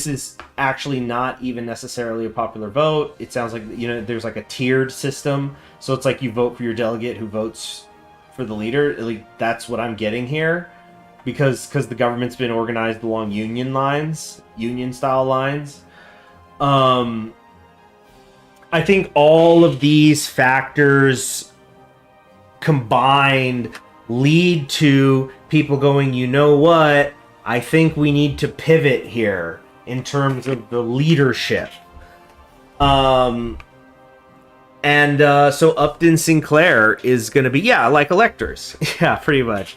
is actually not even necessarily a popular vote. It sounds like there's like a tiered system, so it's like you vote for your delegate who votes for the leader. At least that's what I'm getting here, because the government's been organized along union style lines. I think all of these factors combined lead to people going, you know what? I think we need to pivot here in terms of the leadership. So Upton Sinclair is going to be, like electors. Yeah, pretty much.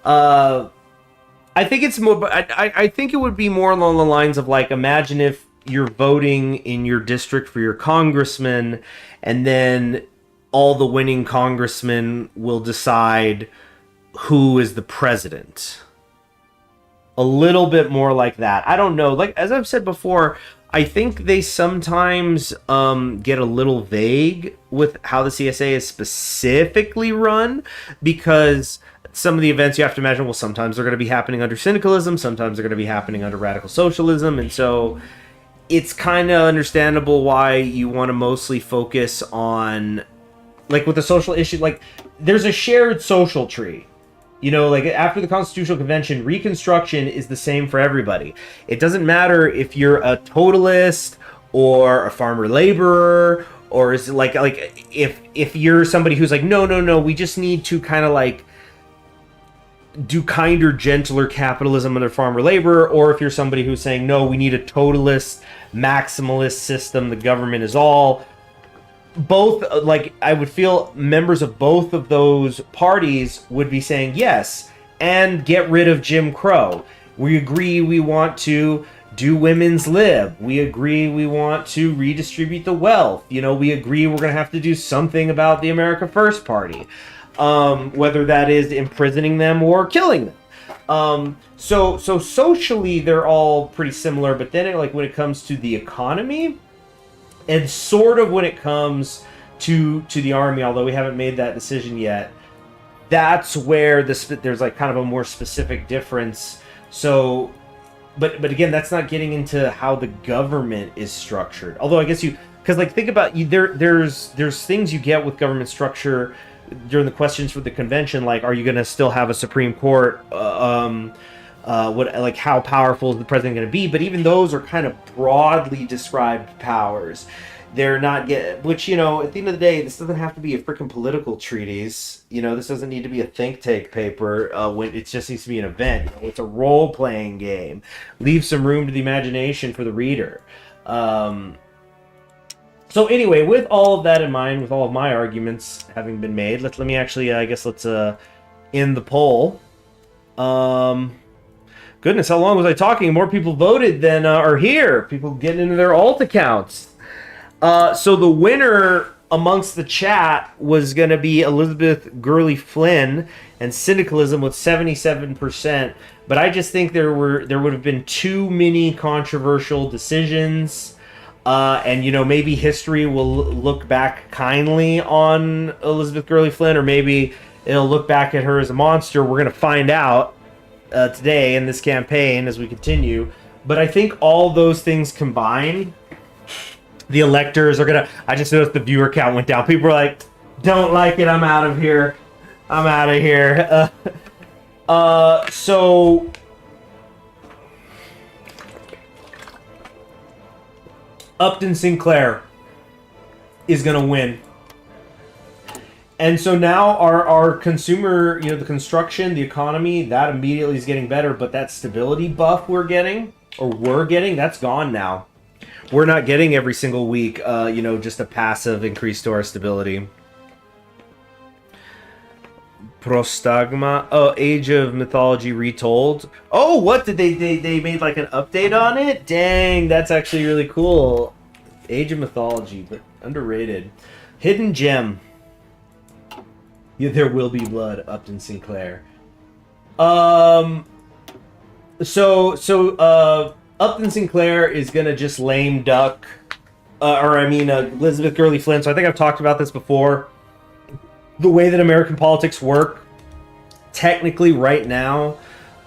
I think it's more, I think it would be more along the lines of, like, imagine if you're voting in your district for your congressman, and then all the winning congressmen will decide who is the president. A little bit more like that. I don't know. Like, as I've said before, I think they sometimes get a little vague with how the CSA is specifically run, because some of the events you have to imagine, well, sometimes they're going to be happening under syndicalism, sometimes they're going to be happening under radical socialism, and so it's kind of understandable why you want to mostly focus on, like, with the social issue, like, there's a shared social tree. You know, like, after the Constitutional Convention, Reconstruction is the same for everybody. It doesn't matter if you're a totalist or a farmer laborer, or is it like if you're somebody who's like, no, we just need to kind of like do kinder, gentler capitalism under farmer laborer, or if you're somebody who's saying, no, we need a totalist, maximalist system, the government is all. Both, like, I would feel members of both of those parties would be saying yes, and get rid of Jim Crow. We agree we want to do women's lib. We agree we want to redistribute the wealth. You know, we agree we're going to have to do something about the America First Party, whether that is imprisoning them or killing them. So socially they're all pretty similar, but then like when it comes to the economy, and sort of when it comes to the army, although we haven't made that decision yet, that's where there's like kind of a more specific difference. So, but again, that's not getting into how the government is structured. Although I guess because like think about there's things you get with government structure during the questions for the convention, like, are you going to still have a Supreme Court? Like, how powerful is the president going to be? But even those are kind of broadly described powers. They're not which, you know, at the end of the day, this doesn't have to be a freaking political treatise. You know, this doesn't need to be a think tank paper. When it just needs to be an event. You know, it's a role playing game. Leave some room to the imagination for the reader. So anyway, with all of that in mind, with all of my arguments having been made, let me actually, let's end the poll. Goodness, how long was I talking? More people voted than are here. People getting into their alt accounts. So the winner amongst the chat was going to be Elizabeth Gurley Flynn and syndicalism with 77%. But I just think there would have been too many controversial decisions. And, you know, maybe history will look back kindly on Elizabeth Gurley Flynn, or maybe it'll look back at her as a monster. We're going to find out today in this campaign as we continue. But I think all those things combined, the electors are gonna, I just noticed the viewer count went down. People are like, don't like it, I'm out of here, so Upton Sinclair is gonna win. And so now our consumer, you know, the construction, the economy, that immediately is getting better. But that stability buff we're getting, that's gone now. We're not getting every single week, you know, just a passive increase to our stability. Prostagma. Oh, Age of Mythology Retold. Oh, what? Did they made like an update on it? Dang, that's actually really cool. Age of Mythology, but underrated. Hidden Gem. Yeah, there will be blood, Upton Sinclair. So Upton Sinclair is gonna just lame duck, Elizabeth Gurley Flynn. So I think I've talked about this before. The way that American politics work, technically right now,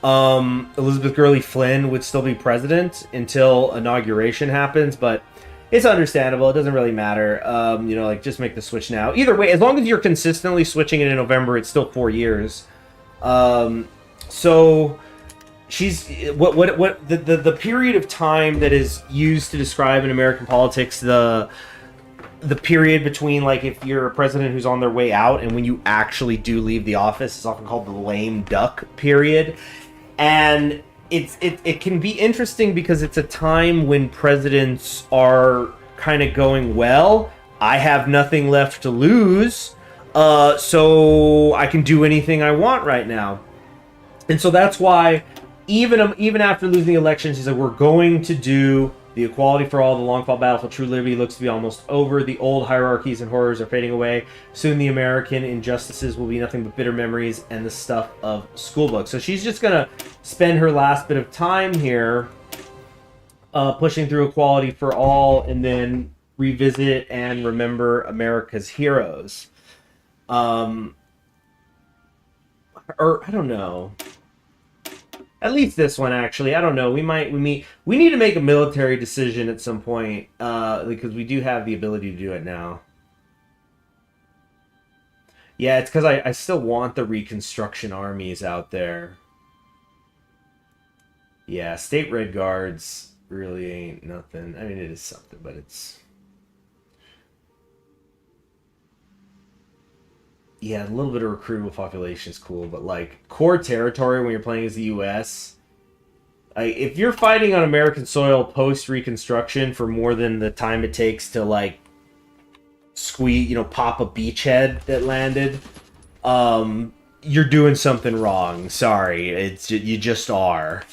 Elizabeth Gurley Flynn would still be president until inauguration happens, but it's understandable. It doesn't really matter. You know, like, just make the switch now. Either way, as long as you're consistently switching it in November, it's still 4 years. So she's the period of time that is used to describe in American politics the period between, like, if you're a president who's on their way out and when you actually do leave the office is often called the lame duck period. And it can be interesting because it's a time when presidents are kind of going, well, I have nothing left to lose, so I can do anything I want right now. And so that's why even after losing the elections, he said, we're going to do The equality for all, the long-fought battle for true liberty looks to be almost over. The old hierarchies and horrors are fading away. Soon the American injustices will be nothing but bitter memories and the stuff of schoolbooks. So she's just going to spend her last bit of time here pushing through equality for all, and then revisit and remember America's heroes. Or, I don't know. At least this one, actually. I don't know. We need to make a military decision at some point, because we do have the ability to do it now. Yeah, it's because I still want the Reconstruction armies out there. Yeah, State Red Guards really ain't nothing. I mean, it is something, but it's... Yeah, a little bit of recruitable population is cool, but like core territory when you're playing as the U.S., if you're fighting on American soil post-Reconstruction for more than the time it takes to like squeeze, pop a beachhead that landed, you're doing something wrong. Sorry, you just are.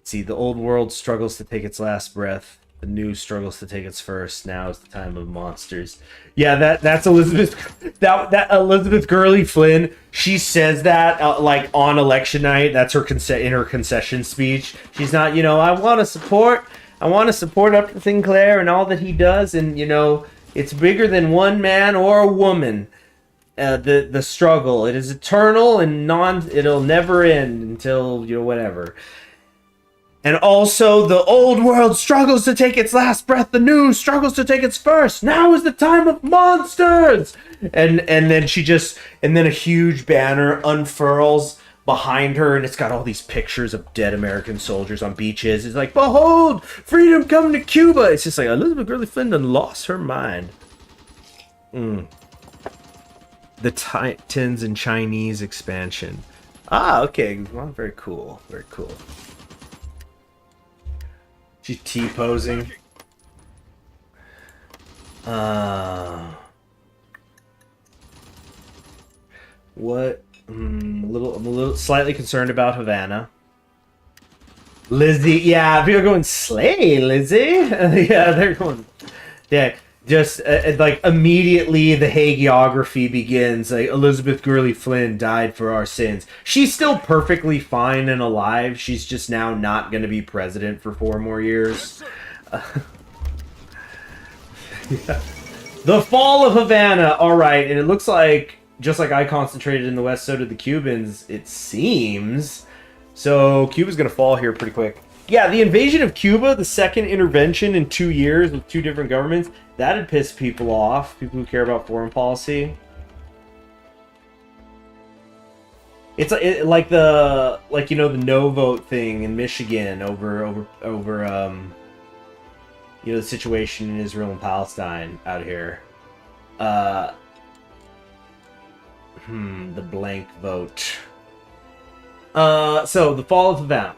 See, the old world struggles to take its last breath. The new struggles to take its first. Now is the time of monsters. Yeah, that's Elizabeth. That Elizabeth Gurley Flynn. She says that like on election night. That's her in her concession speech. She's not, I want to support up to Sinclair and all that he does, and it's bigger than one man or a woman. The struggle, it is eternal and it'll never end until whatever. And also, the old world struggles to take its last breath. The new struggles to take its first. Now is the time of monsters. And then a huge banner unfurls behind her, and it's got all these pictures of dead American soldiers on beaches. It's like, behold, freedom coming to Cuba. It's just like Elizabeth Gurley Flynn done lost her mind. The Titans and Chinese expansion. Ah, okay. Well, very cool. Very cool. She's T-posing. What? I'm a little slightly concerned about Havana. Lizzie, yeah, people are going, slay, Lizzie. Yeah, they're going, yeah. Just like immediately the hagiography begins. Like, Elizabeth Gurley Flynn died for our sins. She's still perfectly fine and alive. She's just now not going to be president for 4 more years. Yeah. The fall of Havana. All right, and it looks like just like I concentrated in the West, so did the Cubans. It seems. So Cuba's going to fall here pretty quick. Yeah, the invasion of Cuba, the second intervention in 2 years with 2 different governments, that'd piss people off, people who care about foreign policy. It's like the no vote thing in Michigan over the situation in Israel and Palestine out here. The blank vote. So the fall of Havana.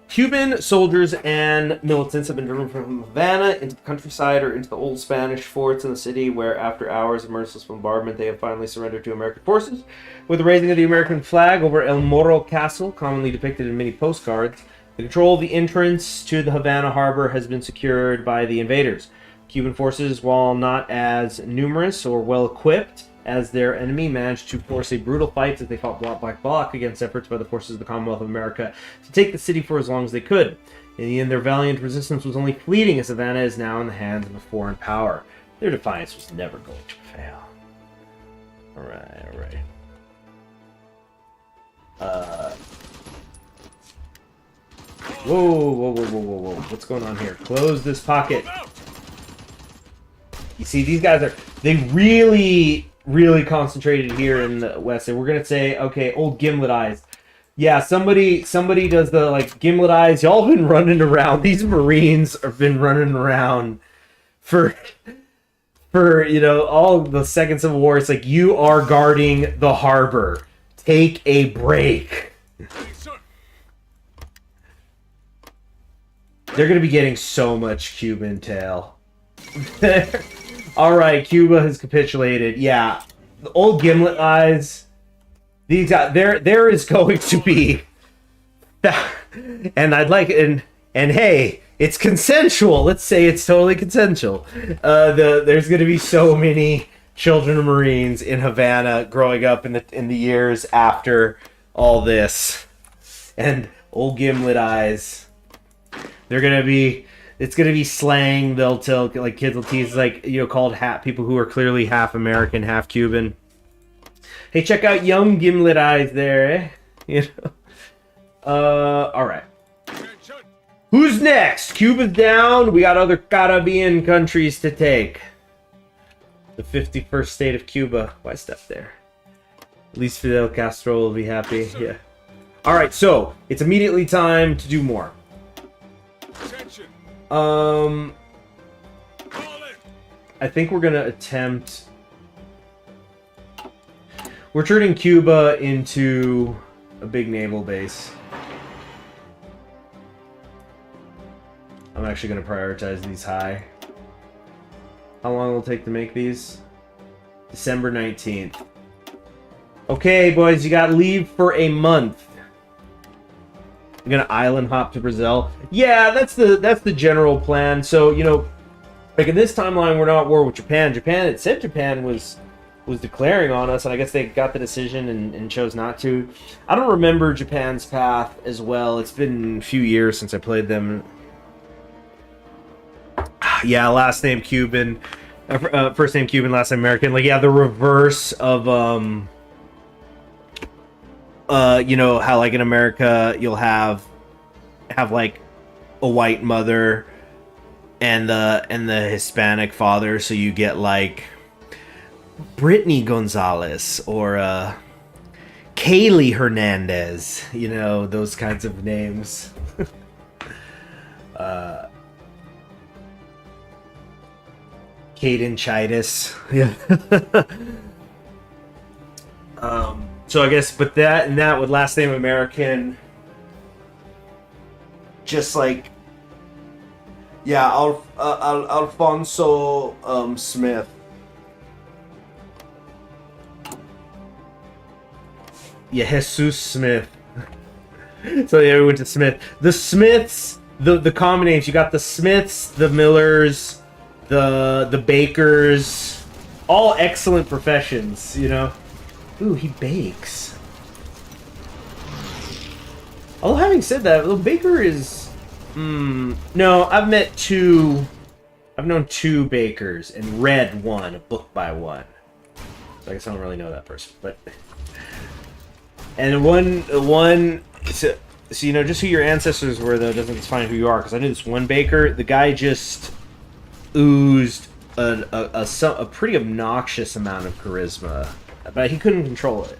Cuban soldiers and militants have been driven from Havana into the countryside or into the old Spanish forts in the city, where after hours of merciless bombardment they have finally surrendered to American forces. With the raising of the American flag over El Morro Castle, commonly depicted in many postcards, the control of the entrance to the Havana harbor has been secured by the invaders. Cuban forces, while not as numerous or well equipped as their enemy, managed to force a brutal fight as they fought block by block against efforts by the forces of the Commonwealth of America to take the city for as long as they could. In the end, their valiant resistance was only fleeting, as Havana is now in the hands of a foreign power. Their defiance was never going to fail. Alright. Whoa. What's going on here? Close this pocket. You see, these guys they really concentrated here in the West, and we're gonna say, okay, old gimlet eyes. Yeah, somebody does the like gimlet eyes. Y'all been running around. These Marines have been running around for all the Second Civil War. It's like, you are guarding the harbor. Take a break. They're gonna be getting so much Cuban tail. All right, Cuba has capitulated. Yeah, the old gimlet eyes. These got there is going to be, and I'd like and hey, it's consensual. Let's say it's totally consensual. There's going to be so many children of Marines in Havana growing up in the years after all this, and old gimlet eyes. They're gonna be. It's gonna be slang. They'll tell like kids will tease like called people who are clearly half American, half Cuban. Hey, check out young gimlet eyes there, eh? All right. Who's next? Cuba's down. We got other Caribbean countries to take. The 51st state of Cuba. Why step there? At least Fidel Castro will be happy. Yeah. All right. So it's immediately time to do more. I think we're gonna attempt. We're turning Cuba into a big naval base. I'm actually gonna prioritize these high. How long will it take to make these? December 19th. Okay, boys, you got leave for a month. I'm gonna island hop to Brazil. Yeah, that's the general plan. So like in this timeline, we're not at war with Japan. It said Japan was declaring on us, and I guess they got the decision and chose not to. I don't remember Japan's path as well. It's been a few years since I played them. Yeah, last name Cuban, first name Cuban, last name American. Like, yeah, the reverse of how like in America you'll have like a white mother and the Hispanic father, so you get like Brittany Gonzalez or Kaylee Hernandez, those kinds of names. Caden Chitis. Yeah. So I guess, but that with last name American, just like, yeah, Alfonso Smith. Yeah, Jesus Smith. So yeah, we went to Smith. The Smiths, the common names, you got the Smiths, the Millers, the Bakers, all excellent professions, Ooh, he bakes. Although having said that, the baker is... no, I've known two bakers and read one, a book by one. So I guess I don't really know that person, but... And one so just who your ancestors were, though, doesn't define who you are. Because I knew this one baker, the guy just oozed a pretty obnoxious amount of charisma, but he couldn't control it.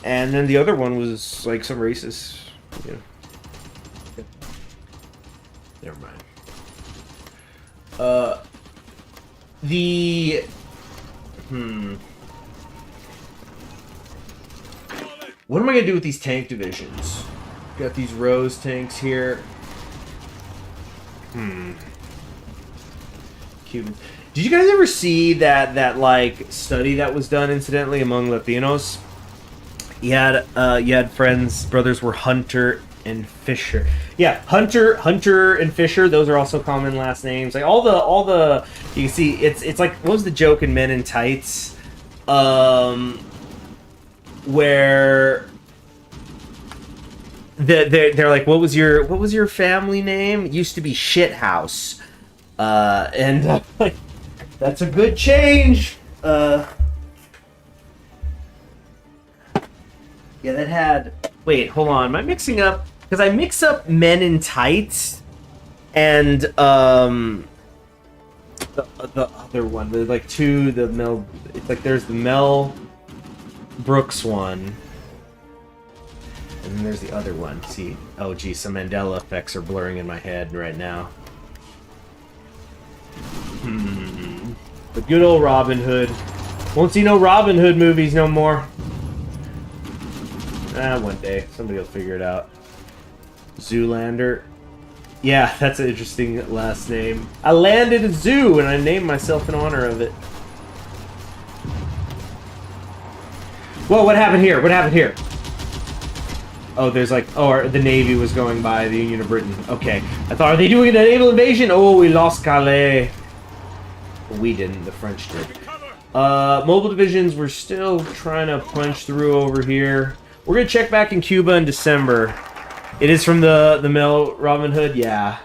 And then the other one was like some racist, Never mind. What am I gonna do with these tank divisions? Got these Rose tanks here. Cuban. Did you guys ever see that like study that was done incidentally among Latinos? You had brothers were Hunter and Fisher. Yeah, Hunter and Fisher. Those are also common last names. Like all the you can see it's like, what was the joke in Men in Tights? Where they're like, what was your family name? It used to be Shithouse. Like, that's a good change. Yeah, that had... Wait, hold on. Am I mixing up? Because I mix up Men in Tights and the other one. There's like two. The Mel... It's like there's the Mel Brooks one. And then there's the other one. See? Oh, geez. Some Mandela effects are blurring in my head right now. The good old Robin Hood. Won't see no Robin Hood movies no more. One day. Somebody will figure it out. Zoolander. Yeah, that's an interesting last name. I landed a zoo and I named myself in honor of it. Whoa, what happened here? What happened here? Oh, there's like... Oh, the Navy was going by the Union of Britain. Okay. I thought, are they doing a naval invasion? Oh, we lost Calais. We didn't. The French did. Mobile divisions, we're still trying to punch through over here. We're going to check back in Cuba in December. It is from the Mel Robin Hood? Yeah.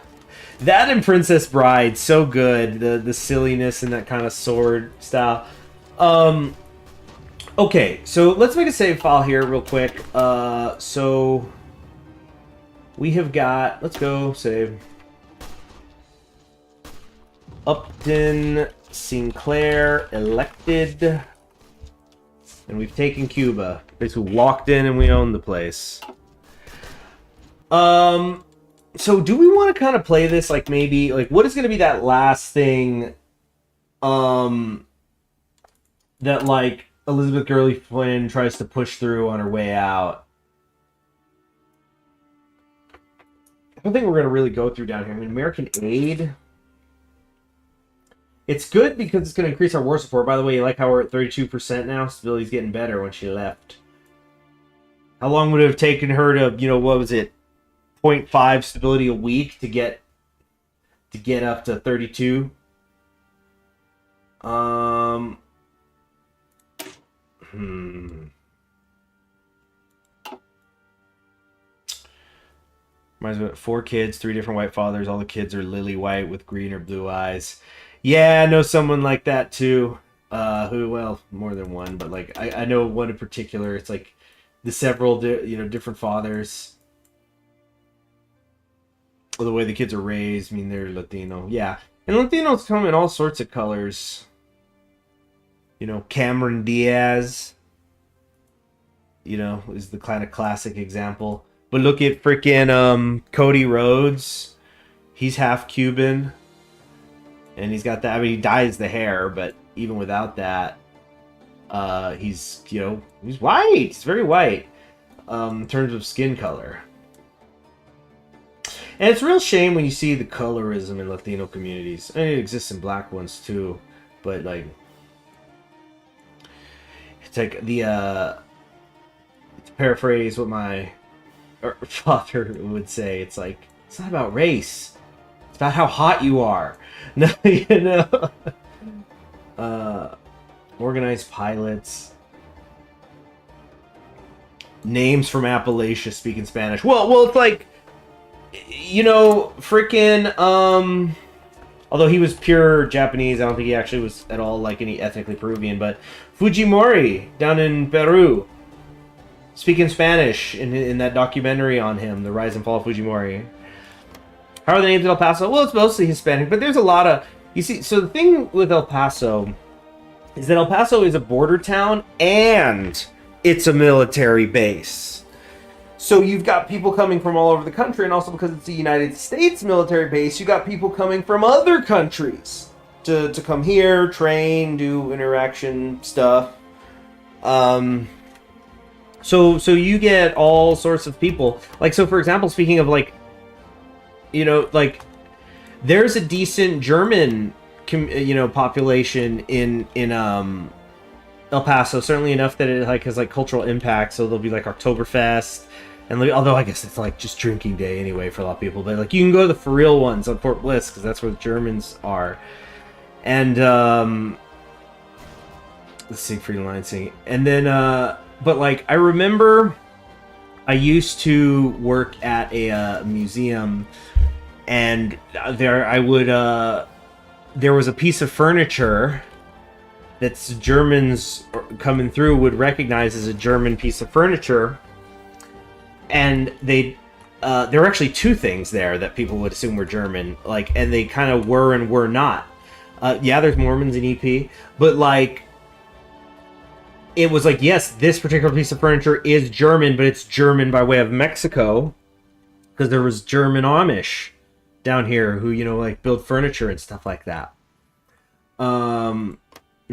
That and Princess Bride, so good. The silliness and that kind of sword style. Okay, so let's make a save file here real quick. So we have got... Let's go save. Upton, Sinclair, elected. And we've taken Cuba. Basically walked in and we own the place. So do we want to kind of play this like maybe... Like, what is going to be that last thing... that, like, Elizabeth Gurley Flynn tries to push through on her way out? I don't think we're going to really go through down here. I mean, American aid... It's good because it's going to increase our war support. By the way, you like how we're at 32% now? Stability's getting better when she left. How long would it have taken her to, you know, what was it? 0.5 stability a week to get up to 32? Reminds me of 4 kids, 3 different white fathers. All the kids are lily white with green or blue eyes. Yeah, I know someone like that too. Who, well, more than one, but like I know one in particular. It's like the several, different fathers. Well, the way the kids are raised, I mean, they're Latino. Yeah, and Latinos come in all sorts of colors. You know, Cameron Diaz. You know, is the kind of classic example. But look at freaking Cody Rhodes. He's half Cuban. And he's got that, I mean, he dyes the hair, but even without that, he's, he's white. He's very white in terms of skin color. And it's a real shame when you see the colorism in Latino communities. I mean, it exists in black ones too, but like, it's like to paraphrase what my father would say, it's like, it's not about race. It's about how hot you are. No, organized pilots. Names from Appalachia speaking Spanish. Well, it's like, freaking, although he was pure Japanese, I don't think he actually was at all like any ethnically Peruvian, but Fujimori down in Peru, speaking Spanish in that documentary on him, The Rise and Fall of Fujimori. How are the names in El Paso? Well, it's mostly Hispanic, but there's a lot of... You see, so the thing with El Paso is that El Paso is a border town and it's a military base. So you've got people coming from all over the country, and also because it's a United States military base, you got people coming from other countries to come here, train, do interaction stuff. So you get all sorts of people. Like, so for example, speaking of like, there's a decent German, population in El Paso. Certainly enough that it like has like cultural impact. So there'll be like Oktoberfest, and although I guess it's like just drinking day anyway for a lot of people. But like you can go to the for real ones on Fort Bliss because that's where the Germans are. And the Siegfried and Lion singing, and then but like I remember, I used to work at a museum. And there was a piece of furniture that's Germans coming through would recognize as a German piece of furniture. And there were actually 2 things there that people would assume were German, like, and they kind of were and were not. Yeah, there's Mormons in EP, but like, it was like, yes, this particular piece of furniture is German, but it's German by way of Mexico, because there was German Amish down here who, like build furniture and stuff like that. And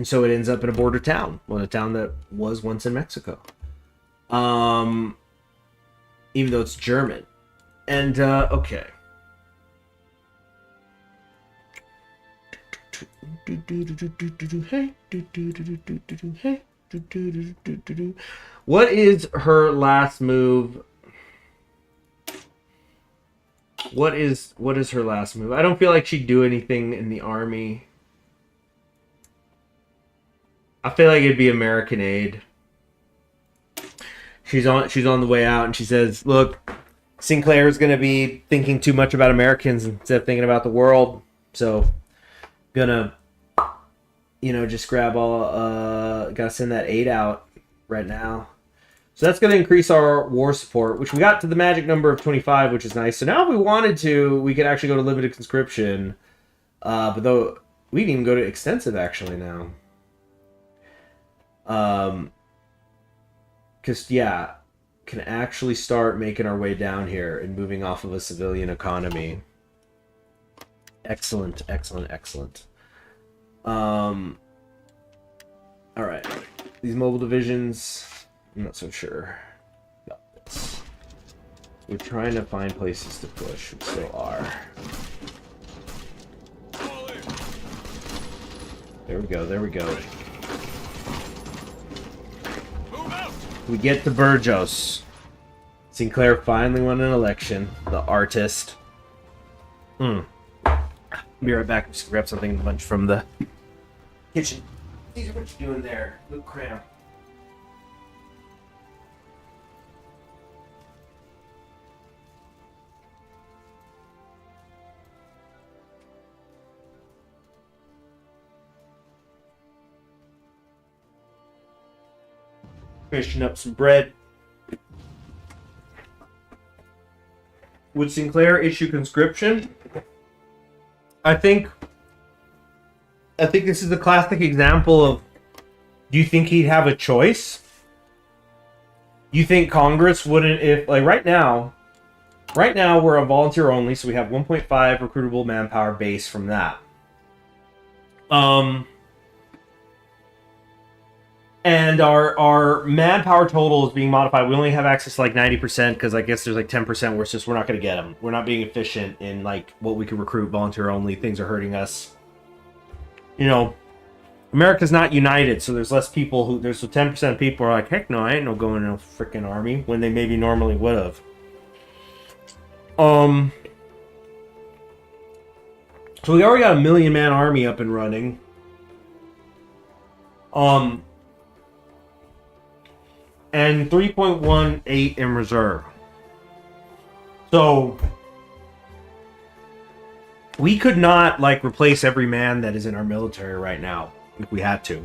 so it ends up in a border town. Well, a town that was once in Mexico. Even though it's German. And, okay. What is her last move? What is her last move? I don't feel like she'd do anything in the army. I feel like it'd be American aid. She's on the way out, and she says, "Look, Sinclair is going to be thinking too much about Americans instead of thinking about the world. So, gonna, just grab all. Gotta send that aid out right now. So that's going to increase our war support, which we got to the magic number of 25, which is nice. So now, if we wanted to, we could actually go to limited conscription. But though we can even go to extensive actually now. Because, yeah, can actually start making our way down here and moving off of a civilian economy. Excellent, excellent, excellent. Alright. These mobile divisions, I'm not so sure about this. We're trying to find places to push. We still are. There we go, there we go. We get to Burgos. Sinclair finally won an election. The artist. Be right back. I'm just gonna grab something to lunch from the kitchen. These are what you doing there, Luke Cram. Finishing up some bread. Would Sinclair issue conscription? I think this is the classic example of, do you think he'd have a choice? You think Congress wouldn't, if, like, right now we're a volunteer only, so we have 1.5 recruitable manpower base from that. And our manpower total is being modified. We only have access to like 90% because I guess there's like 10% where it's just we're not going to get them. We're not being efficient in like what we can recruit volunteer only. Things are hurting us. America's not united, so there's less people who there's 10% of people are like, heck no, I ain't no going in a freaking army when they maybe normally would have. So we already got a 1,000,000-man army up and running. And 3.18 in reserve. So we could not like replace every man that is in our military right now if we had to.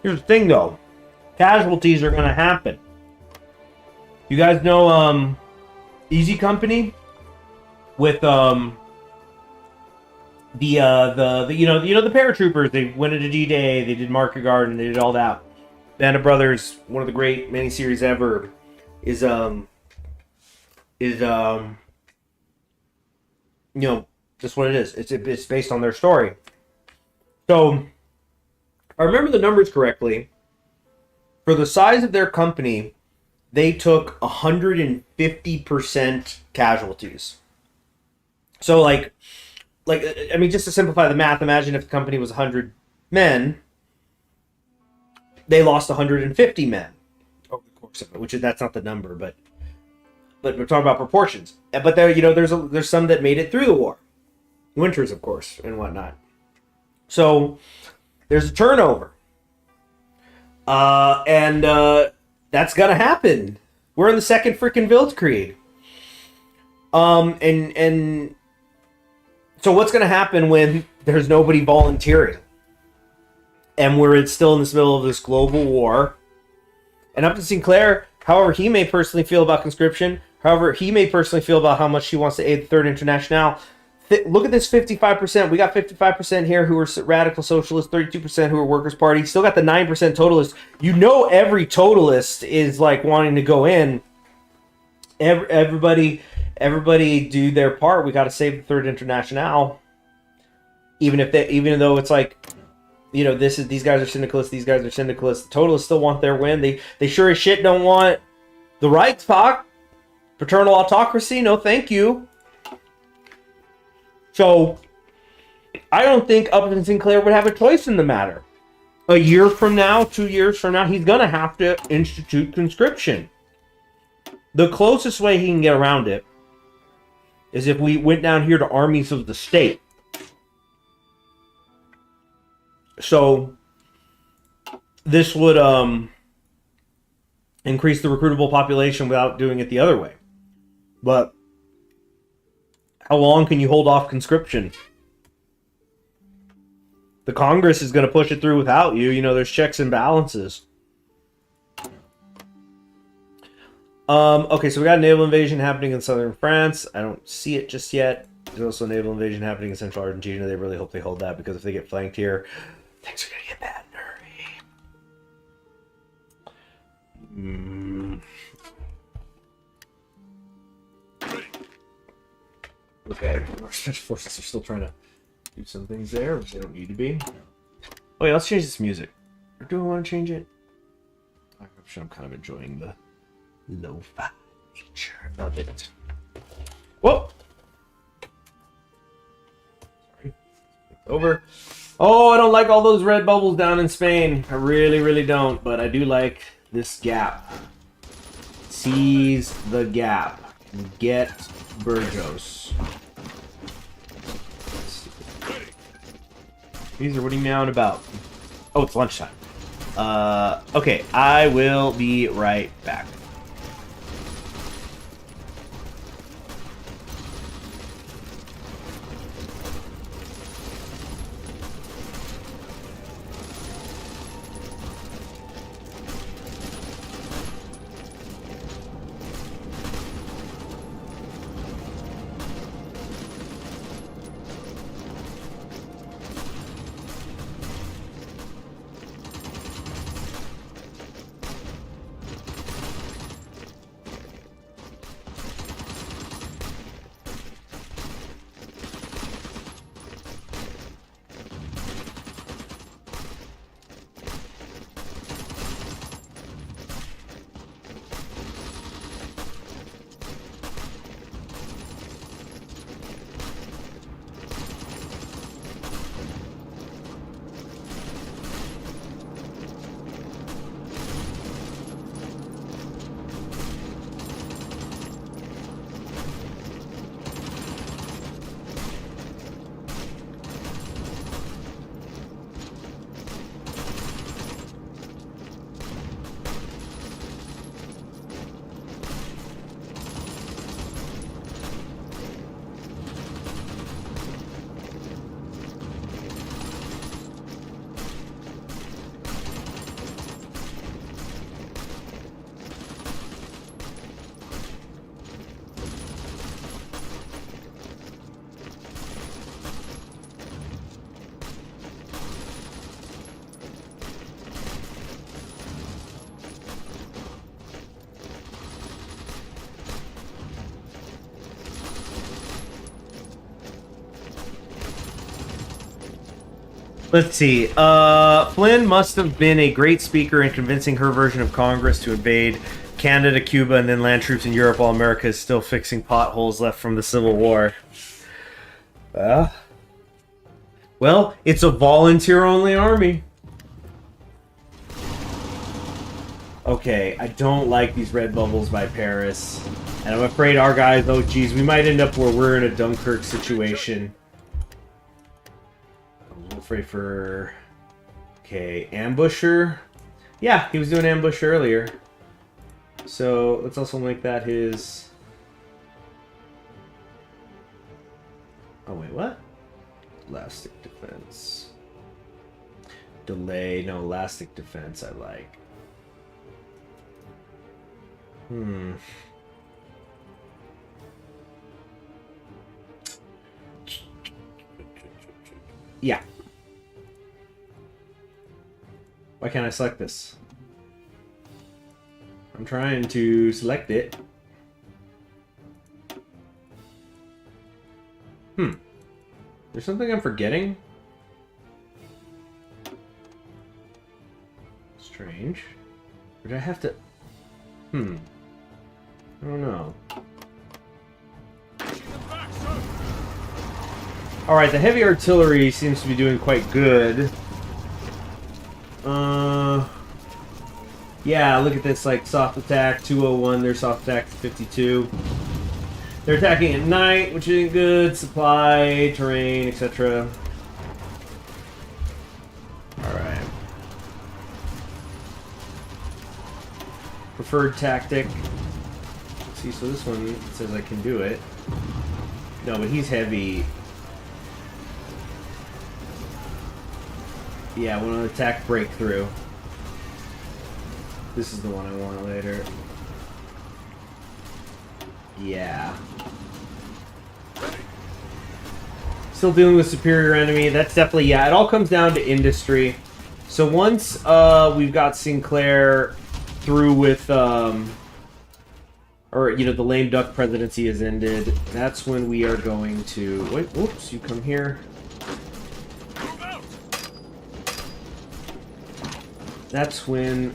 Here's the thing though. Casualties are gonna happen. You guys know Easy Company with the paratroopers, they went into D-Day, they did Market Garden, they did all that. Band of Brothers, one of the great miniseries ever, is just what it is. It's based on their story. So, if I remember the numbers correctly, for the size of their company, they took 150% casualties. So, I mean, just to simplify the math, imagine if the company was 100 men, they lost 150 men over the course of it, that's not the number, but we're talking about proportions. But there, there's some that made it through the war, winters, of course, and whatnot. So there's a turnover, and that's gonna happen. We're in the second freaking Weltkrieg, and so what's gonna happen when there's nobody volunteering? And we're still in the middle of this global war. And up to Sinclair, however he may personally feel about conscription, however he may personally feel about how much he wants to aid the Third International, look at this 55%. We got 55% here who are radical socialists, 32% who are Workers' Party. Still got the 9% totalists. Every totalist is like wanting to go in. Everybody do their part. We got to save the Third International. Even though it's like, these guys are syndicalists, these guys are syndicalists. The totalists still want their win. They sure as shit don't want the Reichstag. Paternal autocracy, no thank you. So, I don't think Upton Sinclair would have a choice in the matter. A year from now, 2 years from now, he's going to have to institute conscription. The closest way he can get around it is if we went down here to armies of the state. So this would increase the recruitable population without doing it the other way. But how long can you hold off conscription? The Congress is going to push it through without you. You know, there's checks and balances. Okay, so we got a naval invasion happening in southern France. I don't see it just yet. There's also a naval invasion happening in central Argentina. They really hope they hold that, because if they get flanked here, things are going to get bad in a hurry. Okay, our special forces are still trying to do some things there, which they don't need to be. Oh yeah, let's change this music. Or do I want to change it? I'm kind of enjoying the lo-fi nature of it. Whoa! Sorry. Over. Oh, I don't like all those red bubbles down in Spain. I really, really don't. But I do like this gap. Seize the gap. Get Burgos. Caesar, what are you meowing about? Oh, it's lunchtime. Okay, I will be right back. Let's see. Flynn must have been a great speaker in convincing her version of Congress to invade Canada, Cuba, and then land troops in Europe while America is still fixing potholes left from the Civil War. Well, it's a volunteer-only army. Okay, I don't like these red bubbles by Paris. And I'm afraid our guys, oh geez, we might end up where we're in a Dunkirk situation. Afraid for... Okay, ambusher. Yeah, he was doing ambush earlier. So let's also make that his... Oh wait, what? Elastic defense. Delay, no, elastic defense I like. Yeah. Why can't I select this? I'm trying to select it. There's something I'm forgetting? Strange. Or did I have to... I don't know. Alright, the heavy artillery seems to be doing quite good. Yeah, look at this, like, soft attack, 201, their soft attack 52. They're attacking at night, which isn't good. Supply, terrain, etc. Alright. Preferred tactic. See, so this one says I can do it. No, but he's heavy. Yeah, I want to attack breakthrough. This is the one I want later. Yeah. Still dealing with superior enemy. That's definitely, yeah, it all comes down to industry. So once we've got Sinclair through with, or, you know, the lame duck presidency has ended, that's when we are going to, wait, whoops, you come here. That's when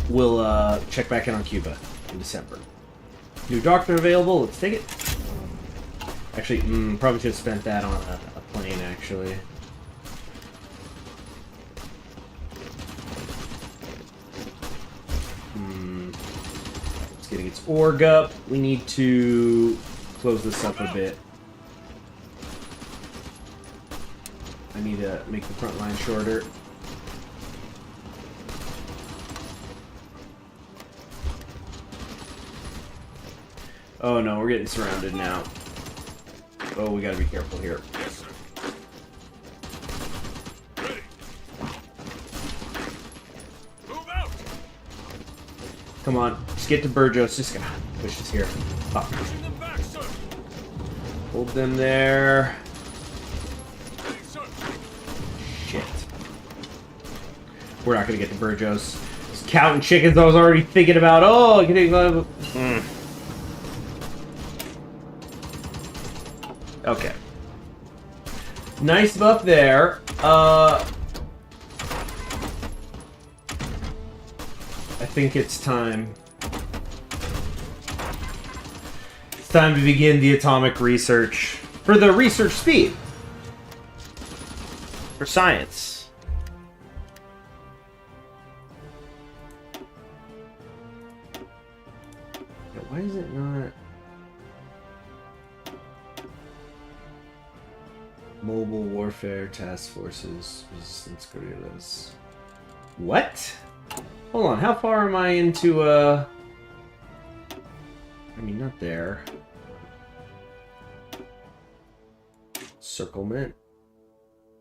we'll check back in on Cuba in December. New doctor available. Let's take it. Actually, probably should have spent that on a plane, actually. It's getting its org up. We need to close this up a bit. I need to make the front line shorter. Oh no, we're getting surrounded now. Oh, we gotta be careful here. Yes, sir. Ready. Move out. Come on, just get to Burgos. Just gonna push this here. Up. Pushing them back, sir. Hold them there. Ready, sir. Shit. We're not gonna get to Burgos. Just counting chickens. I was already thinking about. Oh, getting. Okay. Nice buff there. I think it's time. It's time to begin the atomic research. For the research speed. For science. Yeah, why is it not... Mobile Warfare Task Forces, Resistance Guerrillas. What? Hold on, how far am I into, I mean, not there. Circlement.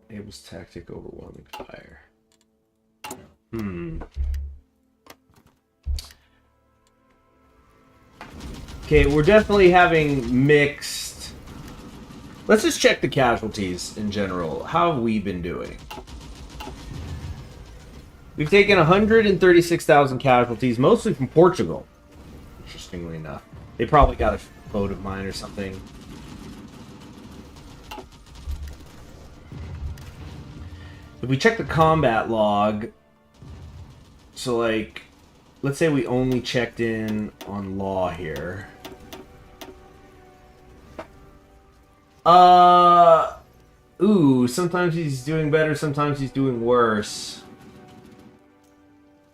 Enables tactic overwhelming fire. Okay, we're definitely having mixed... Let's just check the casualties in general. How have we been doing? We've taken 136,000 casualties, mostly from Portugal. Interestingly enough. They probably got a boat of mine or something. If we check the combat log, so like, let's say we only checked in on Law here. Ooh, sometimes he's doing better, sometimes he's doing worse.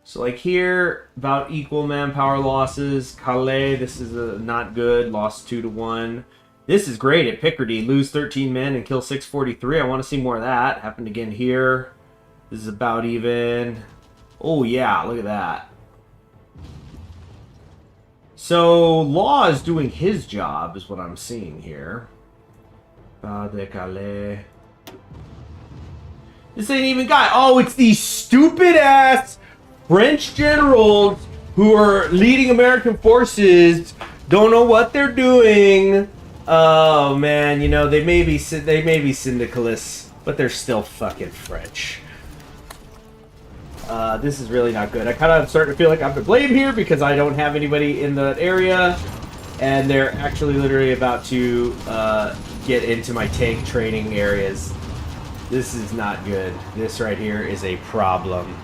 So like here, about equal manpower losses. Calais, this is not good, lost 2-1. This is great at Picardy, lose 13 men and kill 643. I want to see more of that. Happened again here. This is about even. Oh yeah, look at that. So Law is doing his job, is what I'm seeing here. De Calais. This ain't even guy. Oh, it's these stupid ass French generals who are leading American forces. Don't know what they're doing. Oh man, you know they may be syndicalists, but they're still fucking French. This is really not good. I kind of starting to feel like I'm to blame here because I don't have anybody in that area, and they're actually literally about to get into my tank training areas. This is not good. This right here is a problem.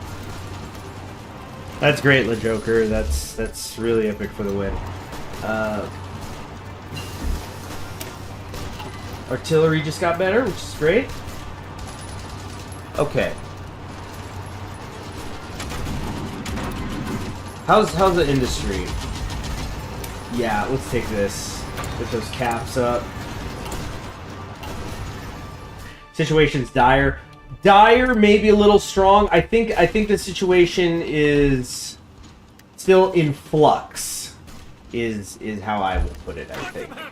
That's great, La Joker. That's really epic for the win. Artillery just got better, which is great. Okay. How's the industry? Yeah, let's take this. Get those caps up. Situation's dire. Dire, maybe a little strong. I think the situation is still in flux. Is how I would put it. I think. I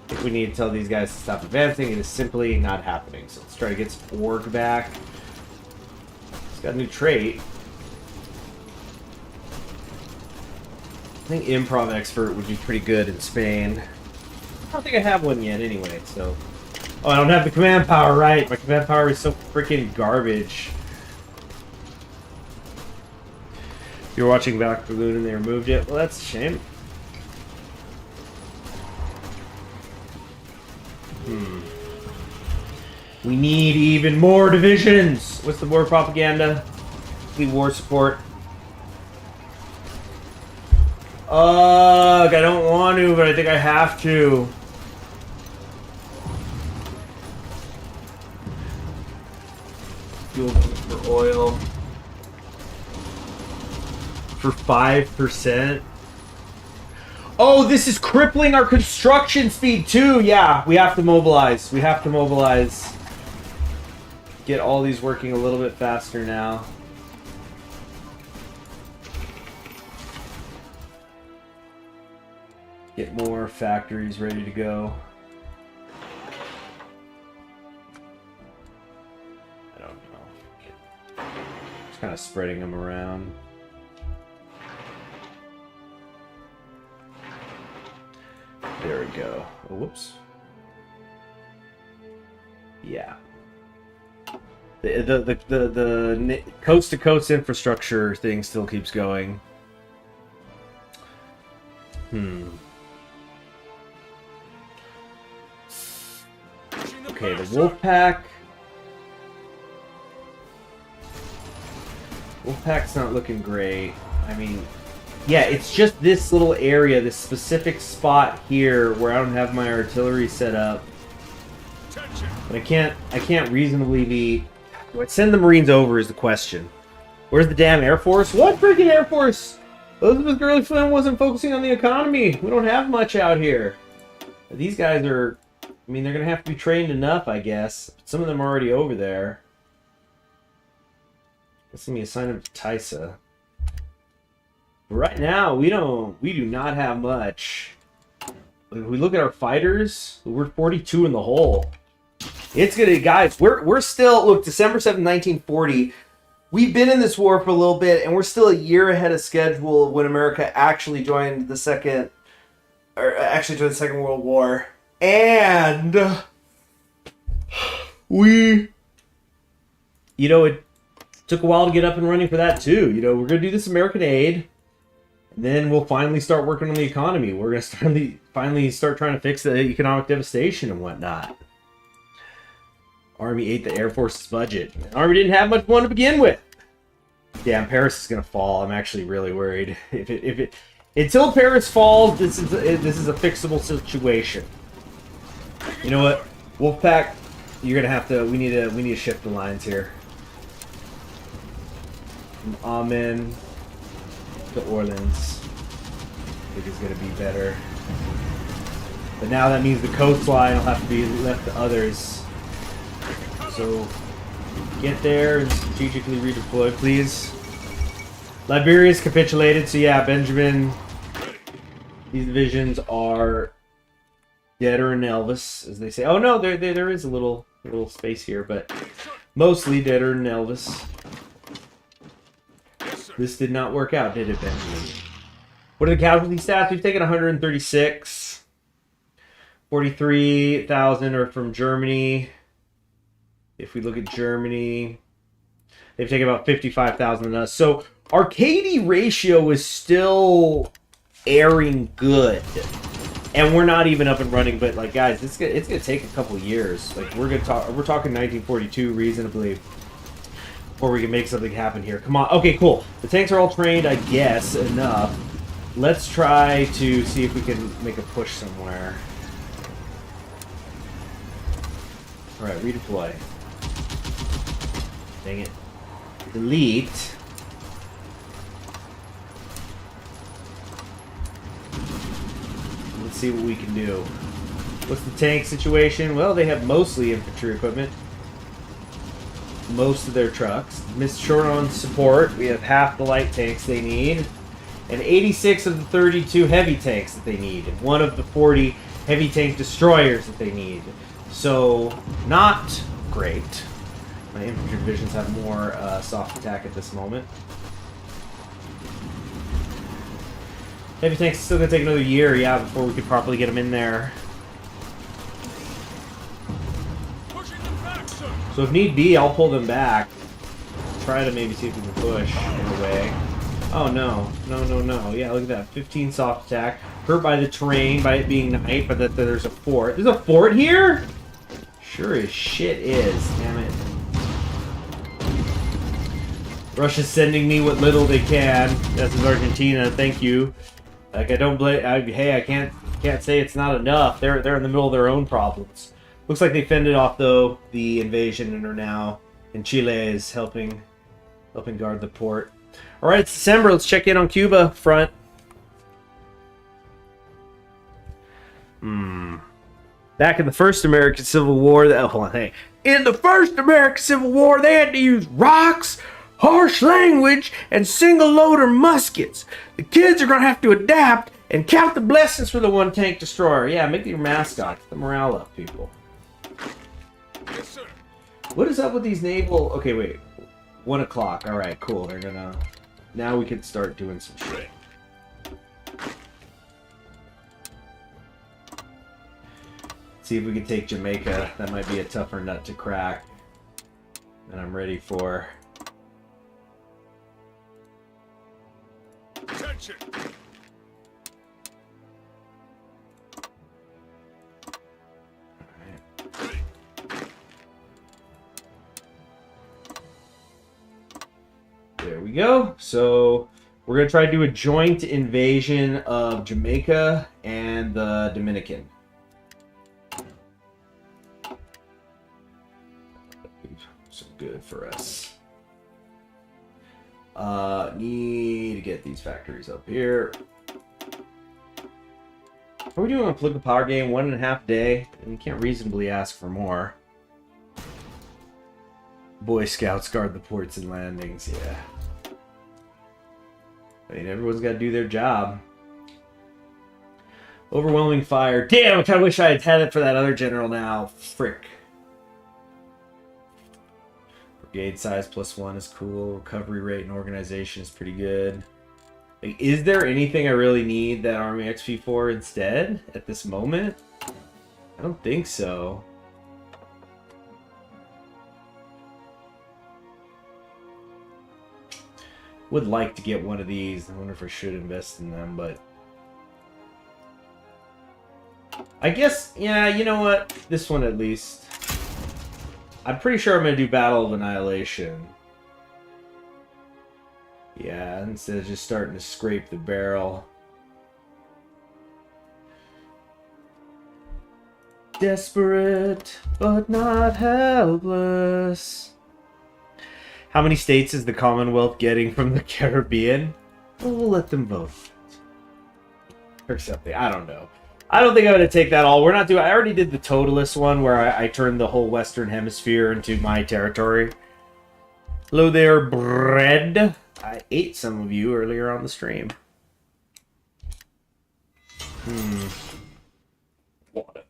think we need to tell these guys to stop advancing. It is simply not happening. So let's try to get some org back. It's got a new trait. I think improv expert would be pretty good in Spain. I don't think I have one yet anyway, so... Oh, I don't have the command power, right? My command power is so freaking garbage. You were watching Back Balloon and they removed it? Well, that's a shame. We need even more divisions! What's the war propaganda? We war support. Ugh, I don't want to, but I think I have to. Fuel for oil. For 5%. Oh, this is crippling our construction speed too. Yeah, we have to mobilize. We have to mobilize. Get all these working a little bit faster now. Get more factories ready to go. I don't know. Just kind of spreading them around. There we go. Oh, whoops. Yeah. The coast to coast infrastructure thing still keeps going. Okay, the Wolfpack. Wolfpack's not looking great. I mean, yeah, it's just this little area, this specific spot here where I don't have my artillery set up. But I can't reasonably be... Do I send the Marines over is the question. Where's the damn Air Force? What freaking Air Force? Elizabeth Gurley Flynn wasn't focusing on the economy. We don't have much out here. These guys are... I mean, they're going to have to be trained enough, I guess. Some of them are already over there. Let's let me assign them to Tysa. But right now, we do not have much. If we look at our fighters, we're 42 in the hole. It's gonna, guys. We're still, look, December 7th, 1940. We've been in this war for a little bit, and we're still a year ahead of schedule when America actually joined the Second World War. And we, you know, it took a while to get up and running for that too. You know, we're gonna do this American aid, and then we'll finally start working on the economy. We're gonna finally start trying to fix the economic devastation and whatnot. Army ate the Air Force's budget. The Army didn't have much one to begin with. Damn, Paris is gonna fall. I'm actually really worried. Until Paris falls, this is a fixable situation. You know what, Wolfpack, you're gonna have to. We need to shift the lines here. From Amen to Orleans, I think is gonna be better. But now that means the coastline will have to be left to others. So get there and strategically redeploy, please. Liberia's capitulated, so yeah, Benjamin. These divisions are deader in Elvis, as they say. Oh no, there is a little space here, but mostly deader in Elvis. This did not work out, did it, Benjamin? What are the casualty stats? We've taken 136. 43,000 are from Germany. If we look at Germany, they've taken about 55,000 on us. So our KD ratio is still airing good, and we're not even up and running. But like, guys, it's gonna take a couple years. Like we're talking 1942 reasonably before we can make something happen here. Come on, okay, cool. The tanks are all trained, I guess, enough. Let's try to see if we can make a push somewhere. Alright, redeploy. Dang it. Delete. Let's see what we can do. What's the tank situation? Well, they have mostly infantry equipment. Most of their trucks. Missed short on support. We have half the light tanks they need. And 86 of the 32 heavy tanks that they need. And 1 of the 40 heavy tank destroyers that they need. So, not great. My infantry divisions have more soft attack at this moment. Heavy tanks still gonna take another year, yeah, before we could properly get them in there. Pushing them back, sir. So if need be, I'll pull them back. Try to maybe see if we can push in a way. Oh no, no. Yeah, look at that. 15 soft attack. Hurt by the terrain, by it being night, but that there's a fort. There's a fort here? Sure as shit is. Damn it. Russia's sending me what little they can. That's in Argentina. Thank you. Like I don't blame. Hey, I can't say it's not enough. They're in the middle of their own problems. Looks like they fended off though the invasion and are now in Chile is helping guard the port. All right, it's December. Let's check in on Cuba front. Back in the first American Civil War, in the first American Civil War, they had to use rocks, harsh language, and single-loader muskets. The kids are going to have to adapt and count the blessings for the one tank destroyer. Yeah, make it your mascot. Get the morale up, people. Yes, sir. What is up with these naval... Okay, wait. 1 o'clock. All right, cool. They're going to... Now we can start doing some shit. See if we can take Jamaica. That might be a tougher nut to crack. And I'm ready for... Attention. Ready. There we go. So we're going to try to do a joint invasion of Jamaica and the Dominican. So good for us. Need to get these factories up here. Are we doing a political power game 1.5 day? And you can't reasonably ask for more. Boy Scouts guard the ports and landings, yeah. I mean, everyone's got to do their job. Overwhelming fire. Damn, I kind of wish I had it for that other general now. Frick. Brigade size +1 is cool. Recovery rate and organization is pretty good. Like, is there anything I really need that Army XP for instead at this moment? I don't think so. Would like to get one of these. I wonder if I should invest in them, but... I guess, yeah, you know what? This one at least. I'm pretty sure I'm going to do Battle of Annihilation. Yeah, instead of just starting to scrape the barrel. Desperate, but not helpless. How many states is the Commonwealth getting from the Caribbean? Well, we'll let them vote. Or something. I don't know. I don't think I'm going to take that all. We're not doing... I already did the Totalist one where I turned the whole Western Hemisphere into my territory. Hello there, bread. I ate some of you earlier on the stream. Water.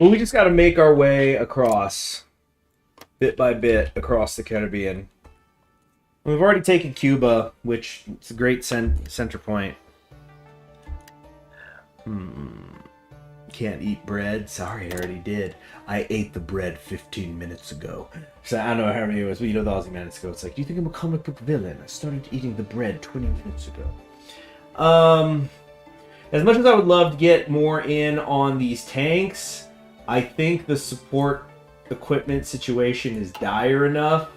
Well, we just got to make our way across, bit by bit, across the Caribbean. We've already taken Cuba, which is a great center point. Can't eat bread. Sorry, I already did. I ate the bread 15 minutes ago. So I don't know how many it was, but you know, 1,000 minutes ago. It's like, do you think I'm a comic book villain? I started eating the bread 20 minutes ago. As much as I would love to get more in on these tanks, I think the support equipment situation is dire enough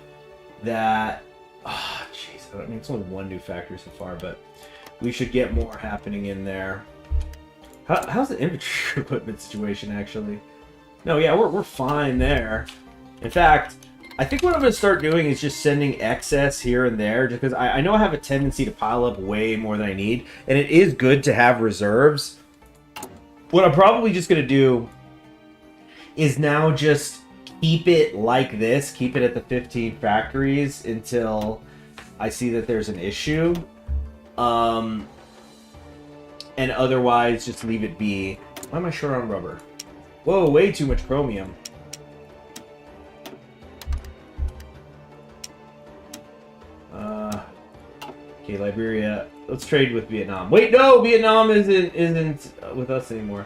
that... Oh, jeez. I mean, it's only one new factory so far, but we should get more happening in there. How's the infantry equipment situation, actually? No, yeah, we're fine there. In fact, I think what I'm going to start doing is just sending excess here and there, just because I know I have a tendency to pile up way more than I need, and it is good to have reserves. What I'm probably just going to do is now just keep it like this, keep it at the 15 factories until I see that there's an issue. And otherwise, just leave it be. Why am I short on rubber? Whoa, way too much chromium. Okay, Liberia. Let's trade with Vietnam. Wait, no, Vietnam isn't with us anymore.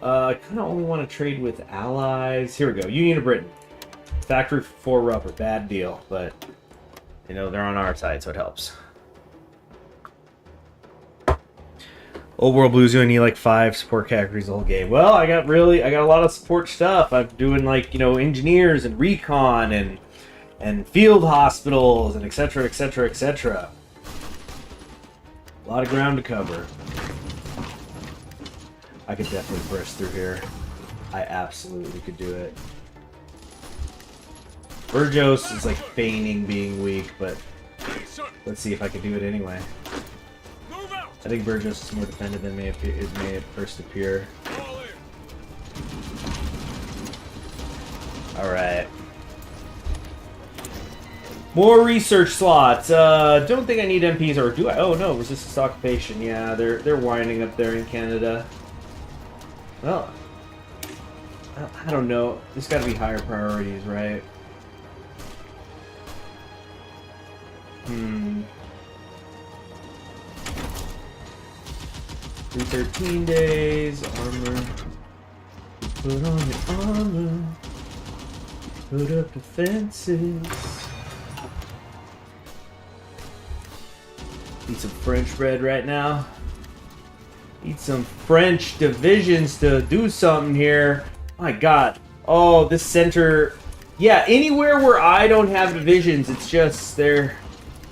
I kind of only want to trade with allies. Here we go. Union of Britain. Factory for rubber. Bad deal, but you know they're on our side, so it helps. Old World Blues only need like 5 support categories the whole game. Well, I got a lot of support stuff. I'm doing like, you know, engineers and recon and field hospitals and etc. etc. etc. A lot of ground to cover. I could definitely burst through here. I absolutely could do it. Burgos is like feigning being weak, but let's see if I can do it anyway. I think Burgos is more defended than it may at first appear. Alright. More research slots. Don't think I need MPs, or do I? Oh no, resistance to occupation. Yeah, they're winding up there in Canada. Well, I don't know. There's got to be higher priorities, right? 13 days, armor. Put on your armor. Put up defenses. Eat some French bread right now. Eat some French divisions to do something here. My God. Oh, this center. Yeah, anywhere where I don't have divisions, it's just there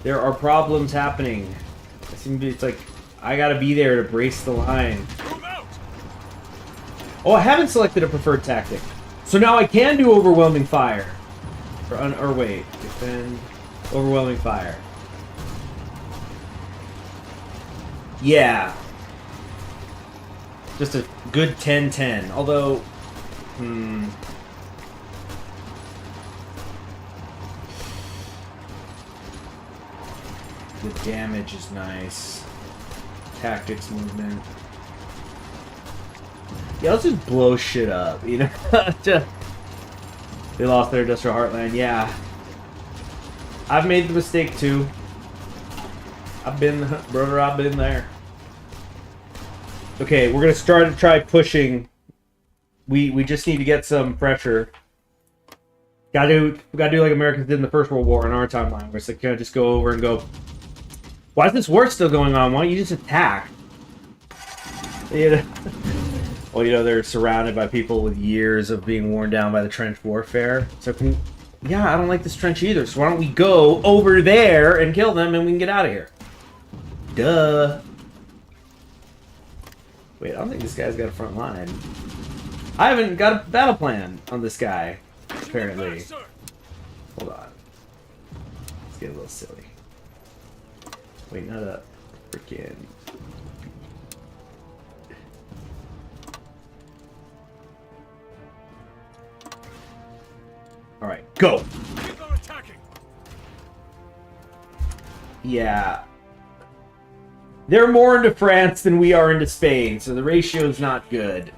are problems happening. It's like I gotta be there to brace the line. Oh, I haven't selected a preferred tactic. So now I can do overwhelming fire. Or wait, defend, overwhelming fire. Yeah. Just a good 10-10. Although, the damage is nice. Tactics movement. Yeah, let's just blow shit up, you know? They lost their industrial heartland, yeah. I've made the mistake too. I've been there. Okay, we're gonna start to try pushing. We just need to get some pressure. We gotta do like Americans did in the First World War in our timeline, where it's like, kind of just go over and go, why is this war still going on? Why don't you just attack? You know? Well, you know, they're surrounded by people with years of being worn down by the trench warfare. So, yeah, I don't like this trench either. So why don't we go over there and kill them and we can get out of here? Duh. Wait, I don't think this guy's got a front line. I haven't got a battle plan on this guy, apparently. Hold on. Let's get a little silly. Wait, not a freaking... Alright, go! Yeah. They're more into France than we are into Spain, so the ratio's not good.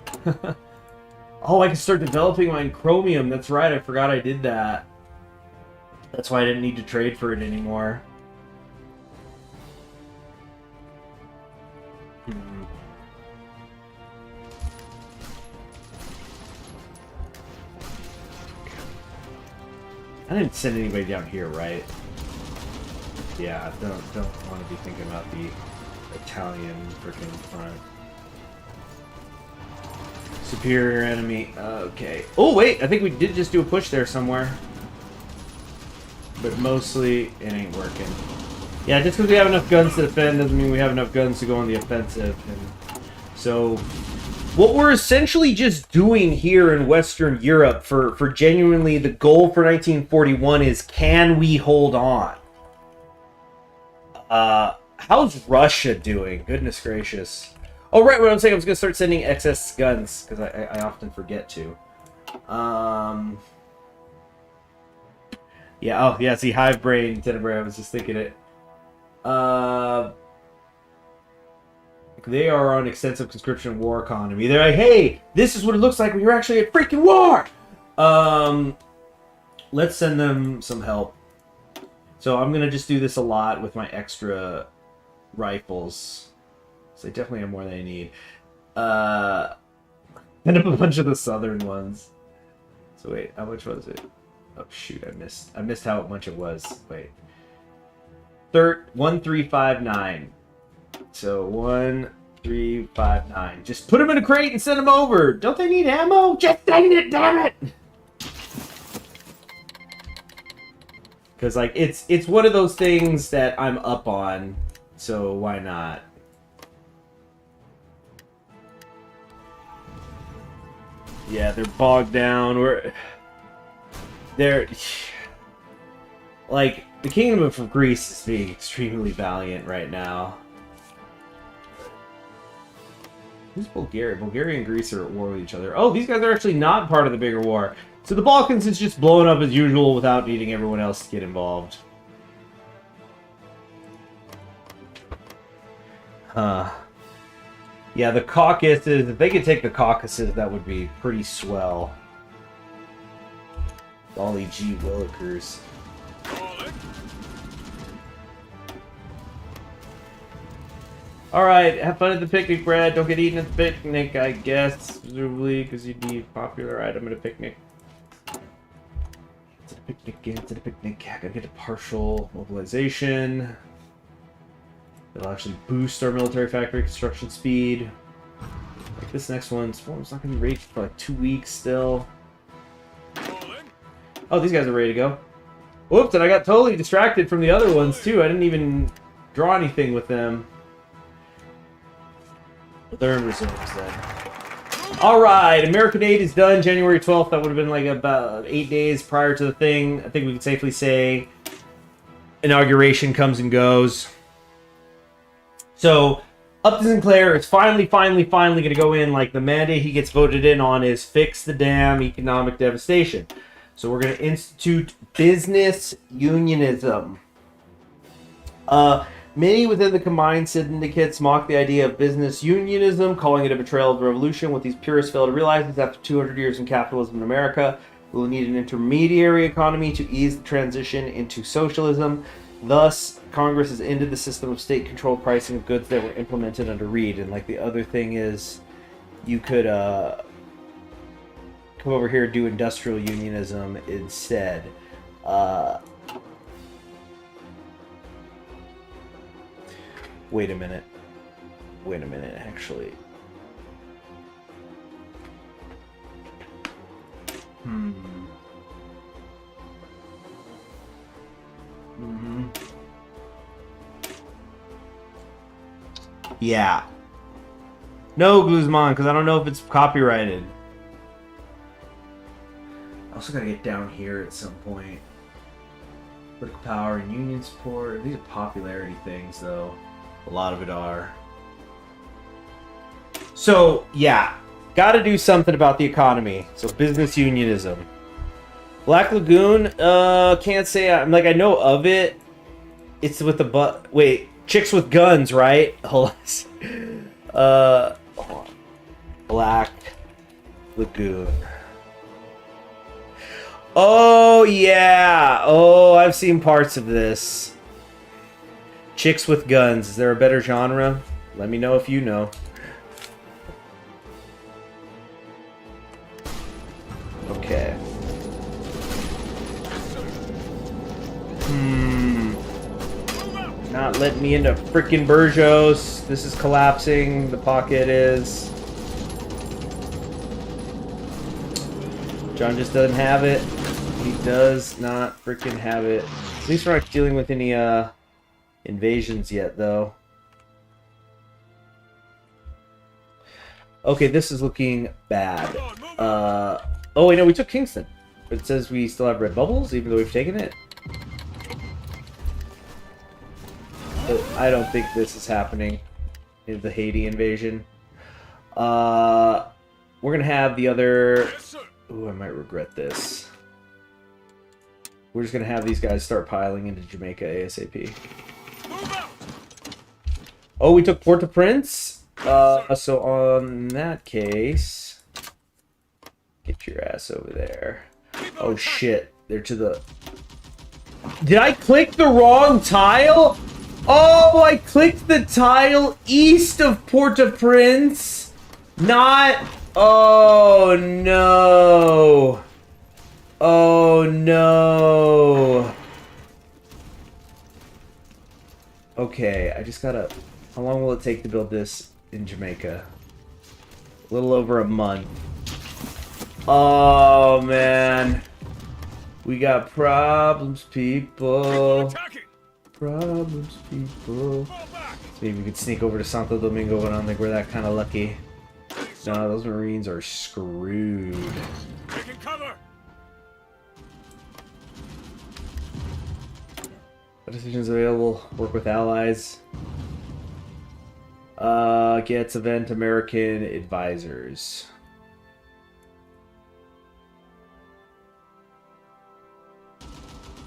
Oh, I can start developing my chromium. That's right, I forgot I did that. That's why I didn't need to trade for it anymore. I didn't send anybody down here, right? Yeah, don't want to be thinking about the Italian freaking front. Superior enemy. Okay. Oh, wait. I think we did just do a push there somewhere. But mostly, it ain't working. Yeah, just because we have enough guns to defend doesn't mean we have enough guns to go on the offensive. And so, what we're essentially just doing here in Western Europe for genuinely the goal for 1941 is, can we hold on? How's Russia doing? Goodness gracious. Oh, right, what I'm saying, I was going to start sending excess guns, because I often forget to. Yeah, oh, yeah, see, Hive Brain, Tenebrae, I was just thinking it. They are on extensive conscription war economy. They're like, hey, this is what it looks like when you're actually at freaking war! Let's send them some help. So I'm going to just do this a lot with my extra rifles. So they definitely have more than I need. And a bunch of the southern ones. So wait, how much was it? Oh shoot, I missed how much it was. Wait. 1359. So 1359. Just put them in a crate and send them over. Don't they need ammo? Just send it, damn it! Because like it's one of those things that I'm up on, so why not? Yeah, they're bogged down. They're like, the Kingdom of Greece is being extremely valiant right now. Who's Bulgaria? Bulgaria and Greece are at war with each other. Oh, these guys are actually not part of the bigger war. So the Balkans is just blowing up as usual without needing everyone else to get involved. Huh. Yeah, the Caucasus, if they could take the Caucasus, that would be pretty swell. Golly gee willikers. Alright, have fun at the picnic, Brad. Don't get eaten at the picnic, I guess. Presumably, because you'd be a popular item at a picnic. It's a picnic, it's a picnic. I gotta get a partial mobilization. It'll actually boost our military factory construction speed. Like this next one's not gonna be ready for like 2 weeks still. Oh, these guys are ready to go. Whoops, and I got totally distracted from the other ones too. I didn't even draw anything with them. But they're in reserves then. Alright, American aid is done January 12th. That would have been like about 8 days prior to the thing. I think we can safely say inauguration comes and goes. So, up to Sinclair, it's finally going to go in. Like, the mandate he gets voted in on is fix the damn economic devastation. So we're going to institute business unionism. Many within the combined syndicates mock the idea of business unionism, calling it a betrayal of the revolution. What these purists fail to realize is after 200 years in capitalism in America, we will need an intermediary economy to ease the transition into socialism. Thus, Congress has ended the system of state-controlled pricing of goods that were implemented under Reed. And like the other thing is, you could come over here and do industrial unionism instead. Wait a minute, actually. Yeah. No, Guzman, because I don't know if it's copyrighted. I also gotta get down here at some point. Political power and union support. These are popularity things, though. A lot of it are. So, yeah. Gotta do something about the economy. So, business unionism. Black Lagoon, can't say I know of it. It's with the wait, chicks with guns, right? Hold on. Black Lagoon. Oh, yeah. Oh, I've seen parts of this. Chicks with guns. Is there a better genre? Let me know if you know. Okay. Not letting me into frickin' Burgos. This is collapsing. The pocket is. John just doesn't have it. He does not freaking have it. At least we're not dealing with any invasions yet, though. Okay, this is looking bad. Oh wait, no, we took Kingston. But it says we still have red bubbles, even though we've taken it. But I don't think this is happening in the Haiti invasion. We're gonna have the other... Ooh, I might regret this. We're just gonna have these guys start piling into Jamaica ASAP. Oh, we took Port-au-Prince? So on that case... Get your ass over there. Oh shit, they're to the... Did I click the wrong tile? Oh, I clicked the tile east of Port-au-Prince. Not... Oh no. Oh no. Okay, I just gotta... How long will it take to build this in Jamaica? A little over a month. Oh man. We got problems, people. Problems, people. Maybe we could sneak over to Santo Domingo, but I don't think we're that kind of lucky. No, those Marines are screwed. Taking cover. Decisions available. Work with allies. Gets event American advisors.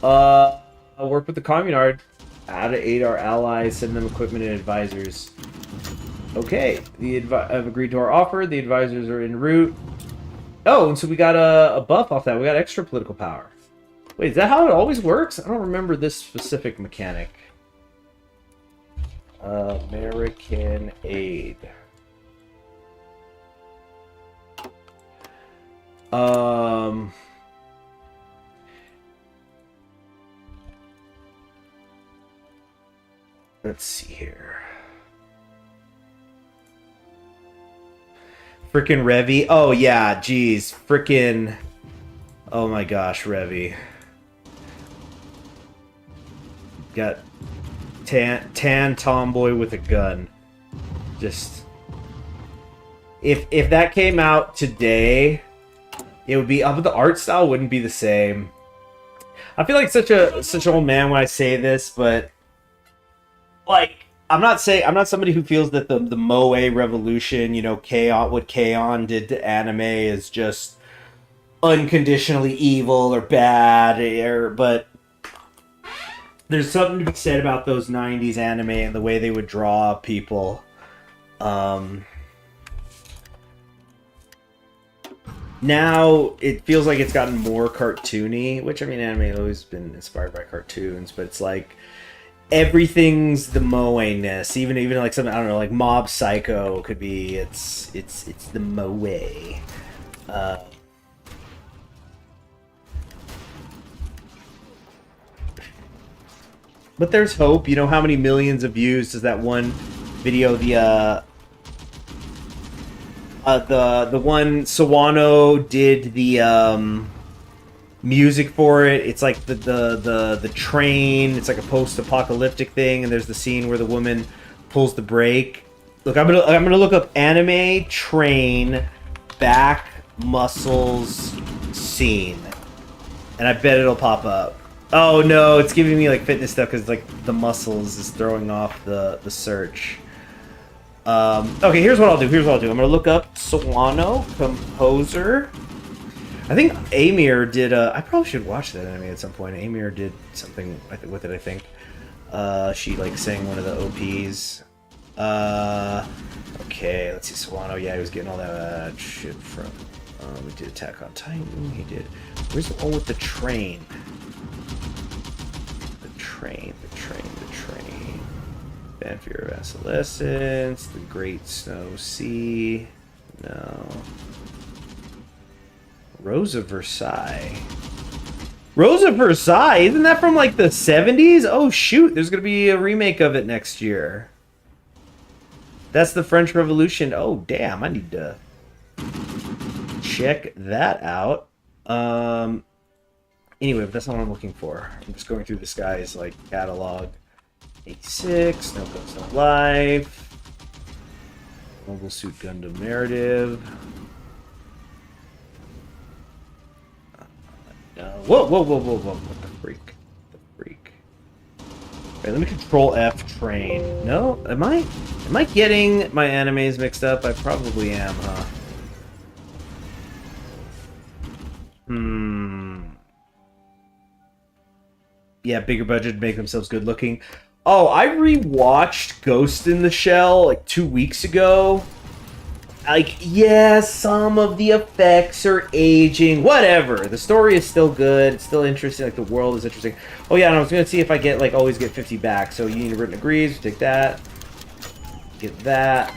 Work with the Communard. How to aid our allies, send them equipment and advisors. Okay, I've agreed to our offer. The advisors are en route. Oh, and so we got a buff off that. We got extra political power. Wait, is that how it always works? I don't remember this specific mechanic. American aid. Let's see here. Frickin' Revy. Oh yeah, geez. Frickin'. Oh my gosh, Revy. Got tan tomboy with a gun. Just if that came out today, it would be but the art style wouldn't be the same. I feel like such an old man when I say this, but like I'm not somebody who feels that the Moe revolution, you know, what K-On did to anime is just unconditionally evil or bad, but there's something to be said about those 90s anime and the way they would draw people. Now it feels like it's gotten more cartoony, which I mean, anime has always been inspired by cartoons, but it's like everything's the Moe-ness. Even like something, I don't know, like Mob Psycho could be it's the Moe. But there's hope. You know, how many millions of views does that one video, the one Sawano did the music for it. It's like the train. It's like a post-apocalyptic thing, and there's the scene where the woman pulls the brake. Look, I'm gonna look up anime train back muscles scene, and I bet it'll pop up. Oh no, it's giving me like fitness stuff because like the muscles is throwing off the search. Okay, here's what I'll do. I'm gonna look up Sawano composer. I think Amir did. I probably should watch that anime at some point. Amir did something with it. I think she like sang one of the OPs. Okay, let's see. Sawano. Yeah, he was getting all that shit from. We did Attack on Titan. He did. Where's the one with the train? The train. Banfier of Adolescence, The Great Snow Sea. No. Rose of Versailles. Rose of Versailles? Isn't that from like the 70s? Oh shoot, there's gonna be a remake of it next year. That's the French Revolution. Oh damn, I need to check that out. Anyway, but that's not what I'm looking for. I'm just going through this guy's like catalog. 86, No Ghost No Life, Mobile Suit Gundam Narrative. No. Whoa, whoa, whoa, whoa, whoa! What the freak? The freak. Okay, let me Control F train. No, am I getting my animes mixed up? I probably am, huh? Yeah, bigger budget, make themselves good looking. Oh, I rewatched Ghost in the Shell like 2 weeks ago. Like, yeah, some of the effects are aging, whatever. The story is still good, it's still interesting, like the world is interesting. Oh yeah, and I was gonna see if I get, like, always get 50 back. So Union Written agrees, we take that. Get that.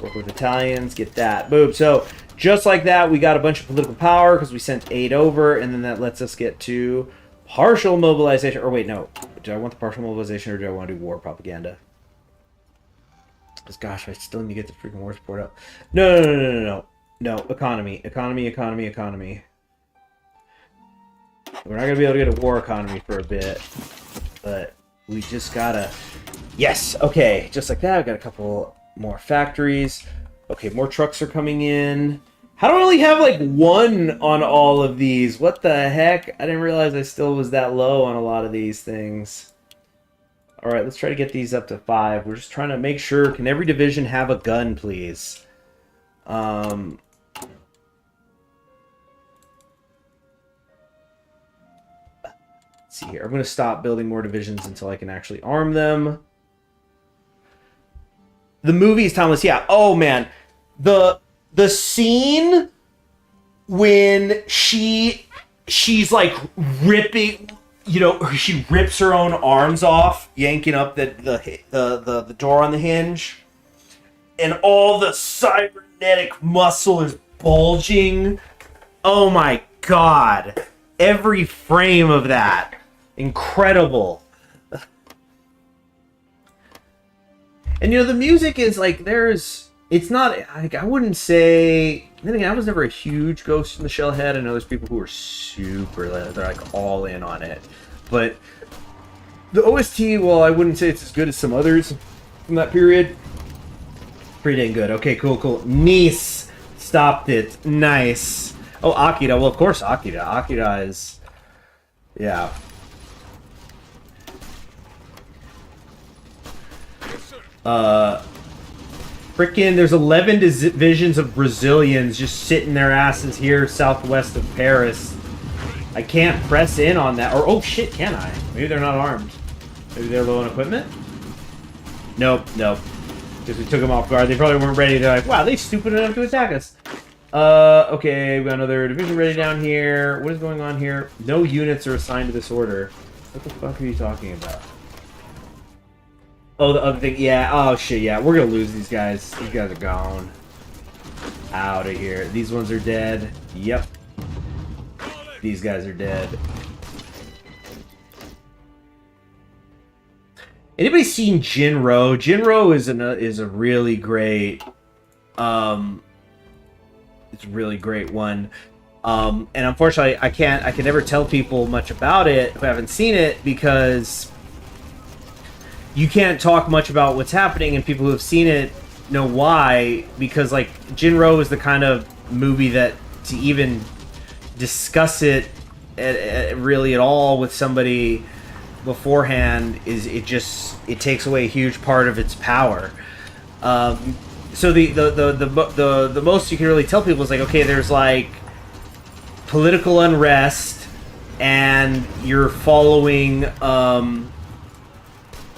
Work with Italians, get that. Boom. So, just like that, we got a bunch of political power because we sent aid over, and then that lets us get to partial mobilization. Or wait, no. Do I want the partial mobilization or do I want to do war propaganda? Because gosh, I still need to get the freaking war support up. No, no, no, no, no, no. No, economy. Economy, economy, economy. We're not going to be able to get a war economy for a bit. But we just gotta... Yes! Okay, just like that, we got a couple more factories. Okay, more trucks are coming in. How do I only have like one on all of these? What the heck? I didn't realize I still was that low on a lot of these things. Alright, let's try to get these up to 5. We're just trying to make sure. Can every division have a gun, please? Let's see here. I'm going to stop building more divisions until I can actually arm them. The movie is timeless. Yeah. Oh, man. The scene when she's like ripping, you know, she rips her own arms off, yanking up the door on the hinge, and all the cybernetic muscle is bulging. Oh my god. Every frame of that. Incredible. And you know, the music is like, it's not, like, I wouldn't say, then again, I was never a huge Ghost in the Shell head. I know there's people who are super, they're like all in on it. But the OST, well, I wouldn't say it's as good as some others from that period. Pretty dang good. Okay, cool, cool. Nice. Stopped it. Nice. Oh, Akira. Well, of course, Akira. Akira is, yeah. Frickin' there's 11 divisions of Brazilians just sitting their asses here southwest of Paris. I can't press in on that. Or, oh shit, can I? Maybe they're not armed. Maybe they're low on equipment? Nope, nope. Because we took them off guard. They probably weren't ready. They're like, wow, they stupid enough to attack us. Okay, we got another division ready down here. What is going on here? No units are assigned to this order. What the fuck are you talking about? Oh, the other thing, yeah. Oh, shit, yeah. We're gonna lose these guys. These guys are gone. Out of here. These ones are dead. Yep. These guys are dead. Anybody seen Jinro? Jinro is a really great, it's a really great one. And unfortunately, I can never tell people much about it who haven't seen it because you can't talk much about what's happening, and people who have seen it know why, because like Jinro is the kind of movie that to even discuss it really at all with somebody beforehand it takes away a huge part of its power. So the most you can really tell people is like, okay, there's like political unrest and you're following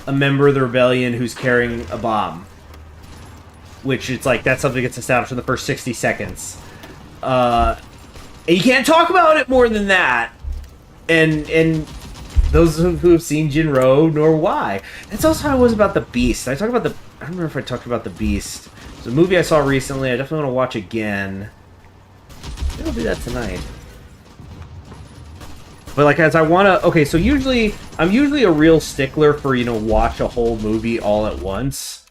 a member of the rebellion who's carrying a bomb, which it's like that's something that gets established in the first 60 seconds. And you can't talk about it more than that. And those who have seen Jinro know why. That's also how it was about The Beast. I don't remember if I talked about The Beast. It's a movie I saw recently. I definitely want to watch again. Maybe I'll do that tonight. But like, as I want to... Okay, so I'm usually a real stickler for, you know, watch a whole movie all at once.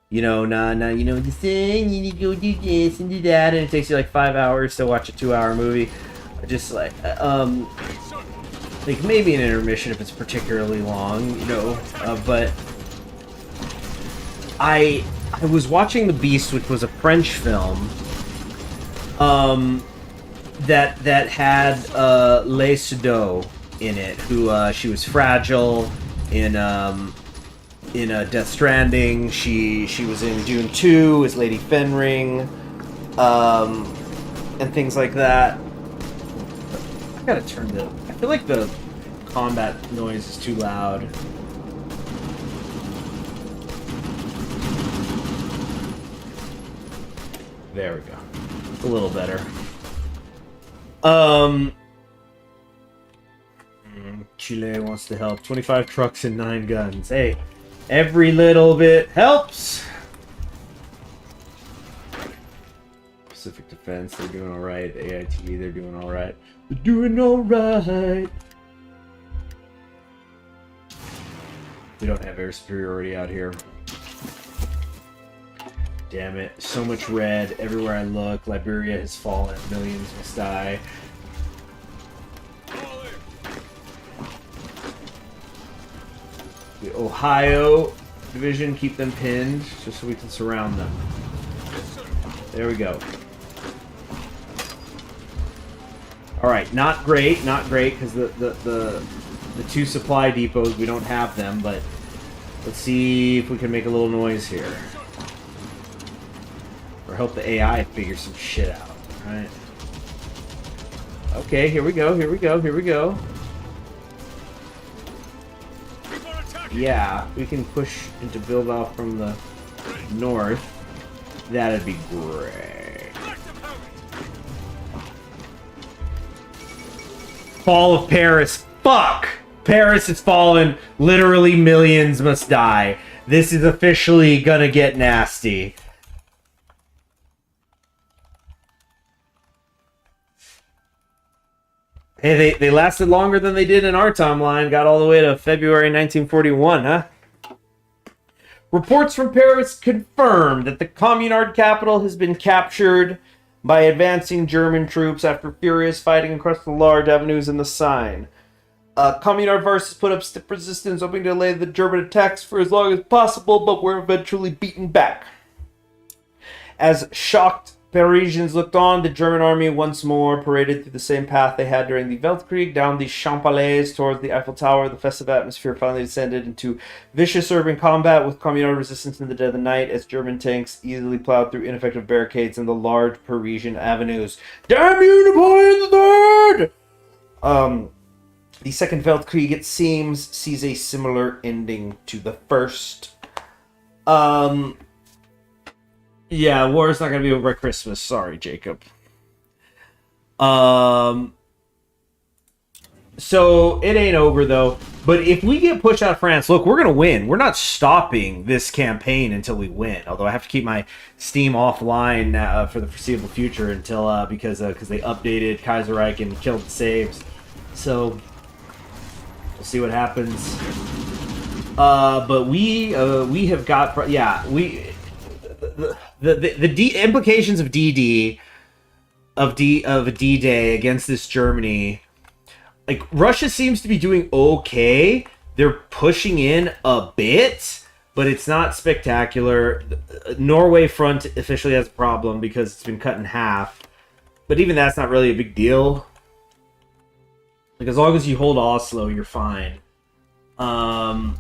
You know, you know this thing, you need to go do this and do that, and it takes you like 5 hours to watch a 2-hour movie. Just like maybe an intermission if it's particularly long, you know. But I was watching The Beast, which was a French film. That had Lea Seydoux in it, who she was fragile in Death Stranding. She was in Dune 2 as Lady Fenring, and things like that. I gotta turn the. I feel like the combat noise is too loud. There we go. A little better. Chile wants to help. 25 trucks and 9 guns. Hey, every little bit helps. Pacific Defense, they're doing alright. AIT, they're doing alright. They're doing alright. We don't have air superiority out here. Damn it. So much red everywhere I look. Liberia has fallen. Millions must die. The Ohio division, keep them pinned just so we can surround them. There we go. Alright, not great, because the 2 supply depots, we don't have them, but let's see if we can make a little noise here. Or help the AI figure some shit out, right? Okay, here we go. Yeah, we can push into build off from the north. That'd be great. Fall of Paris. Fuck! Paris has fallen. Literally millions must die. This is officially gonna get nasty. Hey, they lasted longer than they did in our timeline. Got all the way to February 1941, huh? Reports from Paris confirm that the Communard capital has been captured by advancing German troops after furious fighting across the large avenues in the Seine. Communard forces put up stiff resistance, hoping to delay the German attacks for as long as possible, but were eventually beaten back. As shocked Parisians looked on, the German army once more paraded through the same path they had during the Weltkrieg, down the Champs-Élysées towards the Eiffel Tower. The festive atmosphere finally descended into vicious urban combat with Communard resistance in the dead of the night as German tanks easily plowed through ineffective barricades in the large Parisian avenues. Damn you, Napoleon III! The Second Weltkrieg, it seems, sees a similar ending to the first. Yeah, war's not gonna be over by Christmas. Sorry, Jacob. So it ain't over though. But if we get pushed out of France, look, we're gonna win. We're not stopping this campaign until we win. Although I have to keep my Steam offline for the foreseeable future until because they updated Kaiserreich and killed the saves. So we'll see what happens. But we have got the implications of D-Day against this Germany, like Russia seems to be doing okay. They're pushing in a bit, but it's not spectacular. Norway front officially has a problem because it's been cut in half, but even that's not really a big deal. Like as long as you hold Oslo, you're fine. But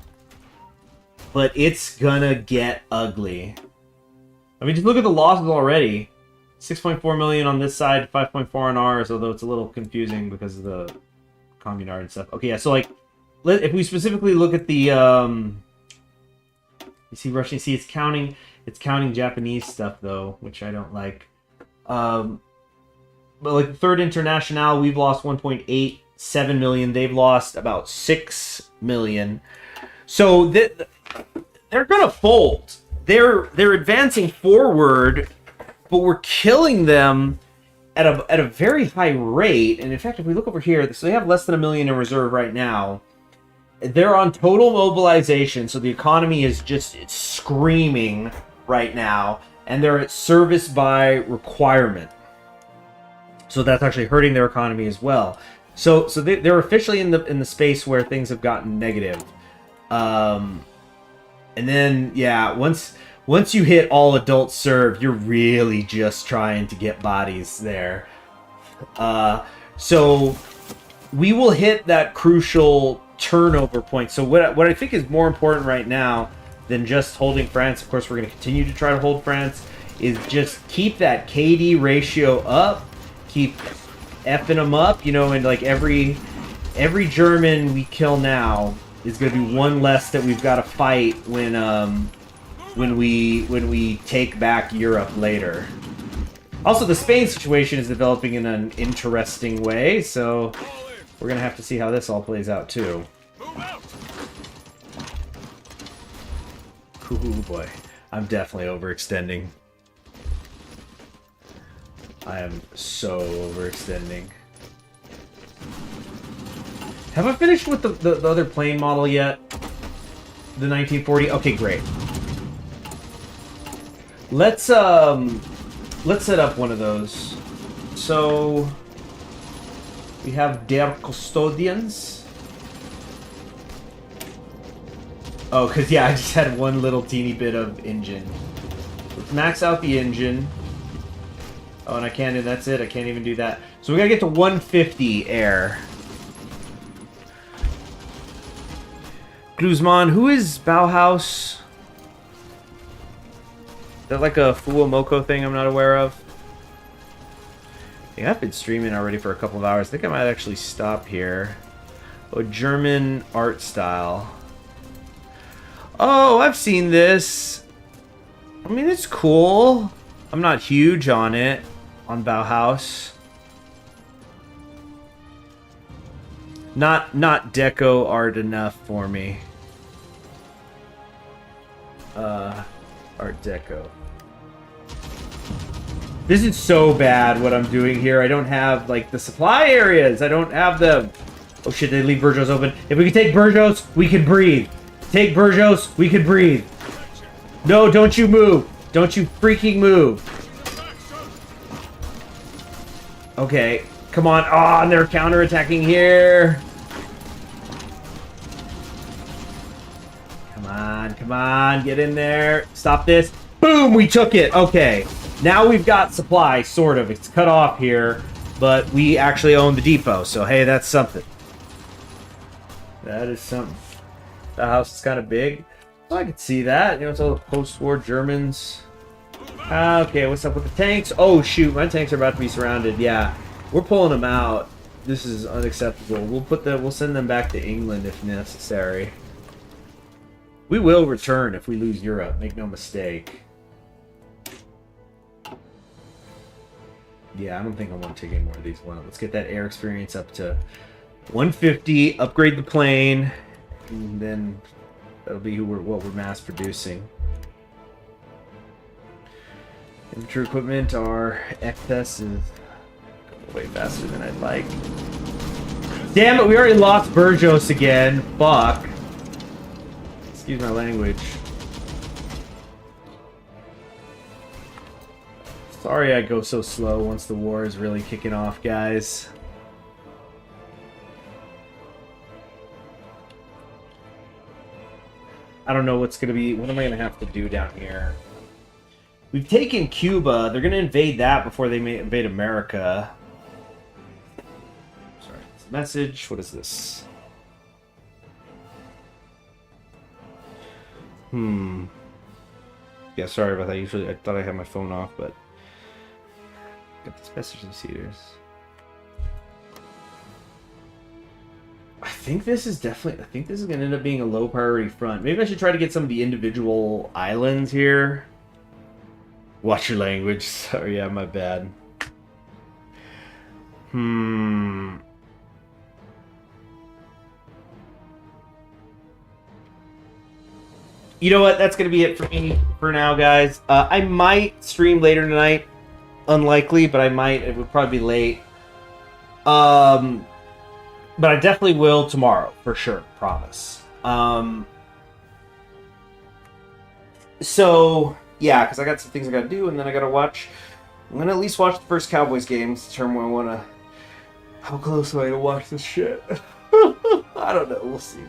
it's gonna get ugly. I mean, just look at the losses already. 6.4 million on this side, 5.4 on ours, although it's a little confusing because of the Communard and stuff. Okay, yeah, so like, if we specifically look at the, you see Russian, see it's counting Japanese stuff though, which I don't like. But like the Third International, we've lost 1.87 million. They've lost about 6 million. So they're gonna fold. They're advancing forward, but we're killing them at a very high rate. And in fact, if we look over here, so they have less than 1 million in reserve right now. They're on total mobilization, so the economy is just screaming right now, and they're at service by requirement. So that's actually hurting their economy as well. So they're officially in the space where things have gotten negative. And then yeah, once you hit all adults serve, you're really just trying to get bodies there. So we will hit that crucial turnover point. So what I think is more important right now than just holding France, of course we're going to continue to try to hold France, is just keep that KD ratio up, keep effing them up, you know, and like every German we kill now is going to be one less that we've got to fight when we take back Europe later. Also, the Spain situation is developing in an interesting way, so we're going to have to see how this all plays out too. Ooh boy, I'm definitely overextending. I am so overextending. Have I finished with the other plane model yet? The 1940? Okay, great. Let's set up one of those. So we have Der Custodians. Oh, because yeah, I just had one little teeny bit of engine. Let's max out the engine. Oh, and I can't, and that's it. I can't even do that. So we gotta get to 150 air. Guzman, who is Bauhaus? Is that like a Fuamoko thing I'm not aware of? Yeah, I've been streaming already for a couple of hours. I think I might actually stop here. Oh, German art style. Oh, I've seen this. I mean, it's cool. I'm not huge on it, on Bauhaus. Not deco art enough for me. Art deco. This is so bad what I'm doing here. I don't have, like, the supply areas. I don't have them. Oh shit, they leave Burgos open. If we can take Burgos, we can breathe. Take Burgos, we can breathe. No, don't you move. Don't you freaking move. Okay, come on. Oh, and they're counterattacking here. Come on, get in there. Stop this. Boom, we took it. Okay, now we've got supply, sort of. It's cut off here, but we actually own the depot, so hey, that's something. That is something. The house is kind of big. Oh, I can see that. You know, it's all the post-war Germans. Okay, what's up with the tanks? Oh, shoot, my tanks are about to be surrounded. Yeah, we're pulling them out. This is unacceptable. We'll send them back to England if necessary. We will return if we lose Europe. Make no mistake. Yeah, I don't think I want to take any more of these. Well, let's get that air experience up to 150. Upgrade the plane, and then that'll be what we're mass producing. Infantry equipment, our excess is way faster than I'd like. Damn it, we already lost Burgos again. Fuck. Excuse my language. Sorry I go so slow once the war is really kicking off, guys. I don't know what's going to be... What am I going to have to do down here? We've taken Cuba. They're going to invade that before they invade America. Sorry. It's a message. What is this? Yeah, sorry about that. Usually I thought I had my phone off, but... Got this message in Cedars. I think this is definitely... I think this is going to end up being a low priority front. Maybe I should try to get some of the individual islands here. Watch your language. Sorry, yeah, my bad. You know what? That's going to be it for me for now, guys. I might stream later tonight. Unlikely, but I might. It would probably be late. But I definitely will tomorrow, for sure. Promise. So, yeah, because I got some things I got to do, and then I got to watch I'm gonna at least watch the first Cowboys game to determine when I wanna. How close am I to watch this shit? I don't know. We'll see.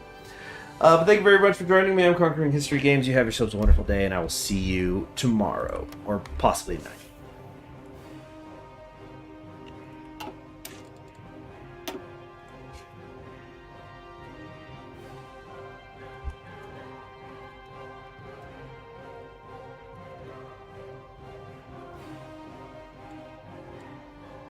But thank you very much for joining me. I'm Conquering History Games. You have yourselves a wonderful day, and I will see you tomorrow, or possibly tonight.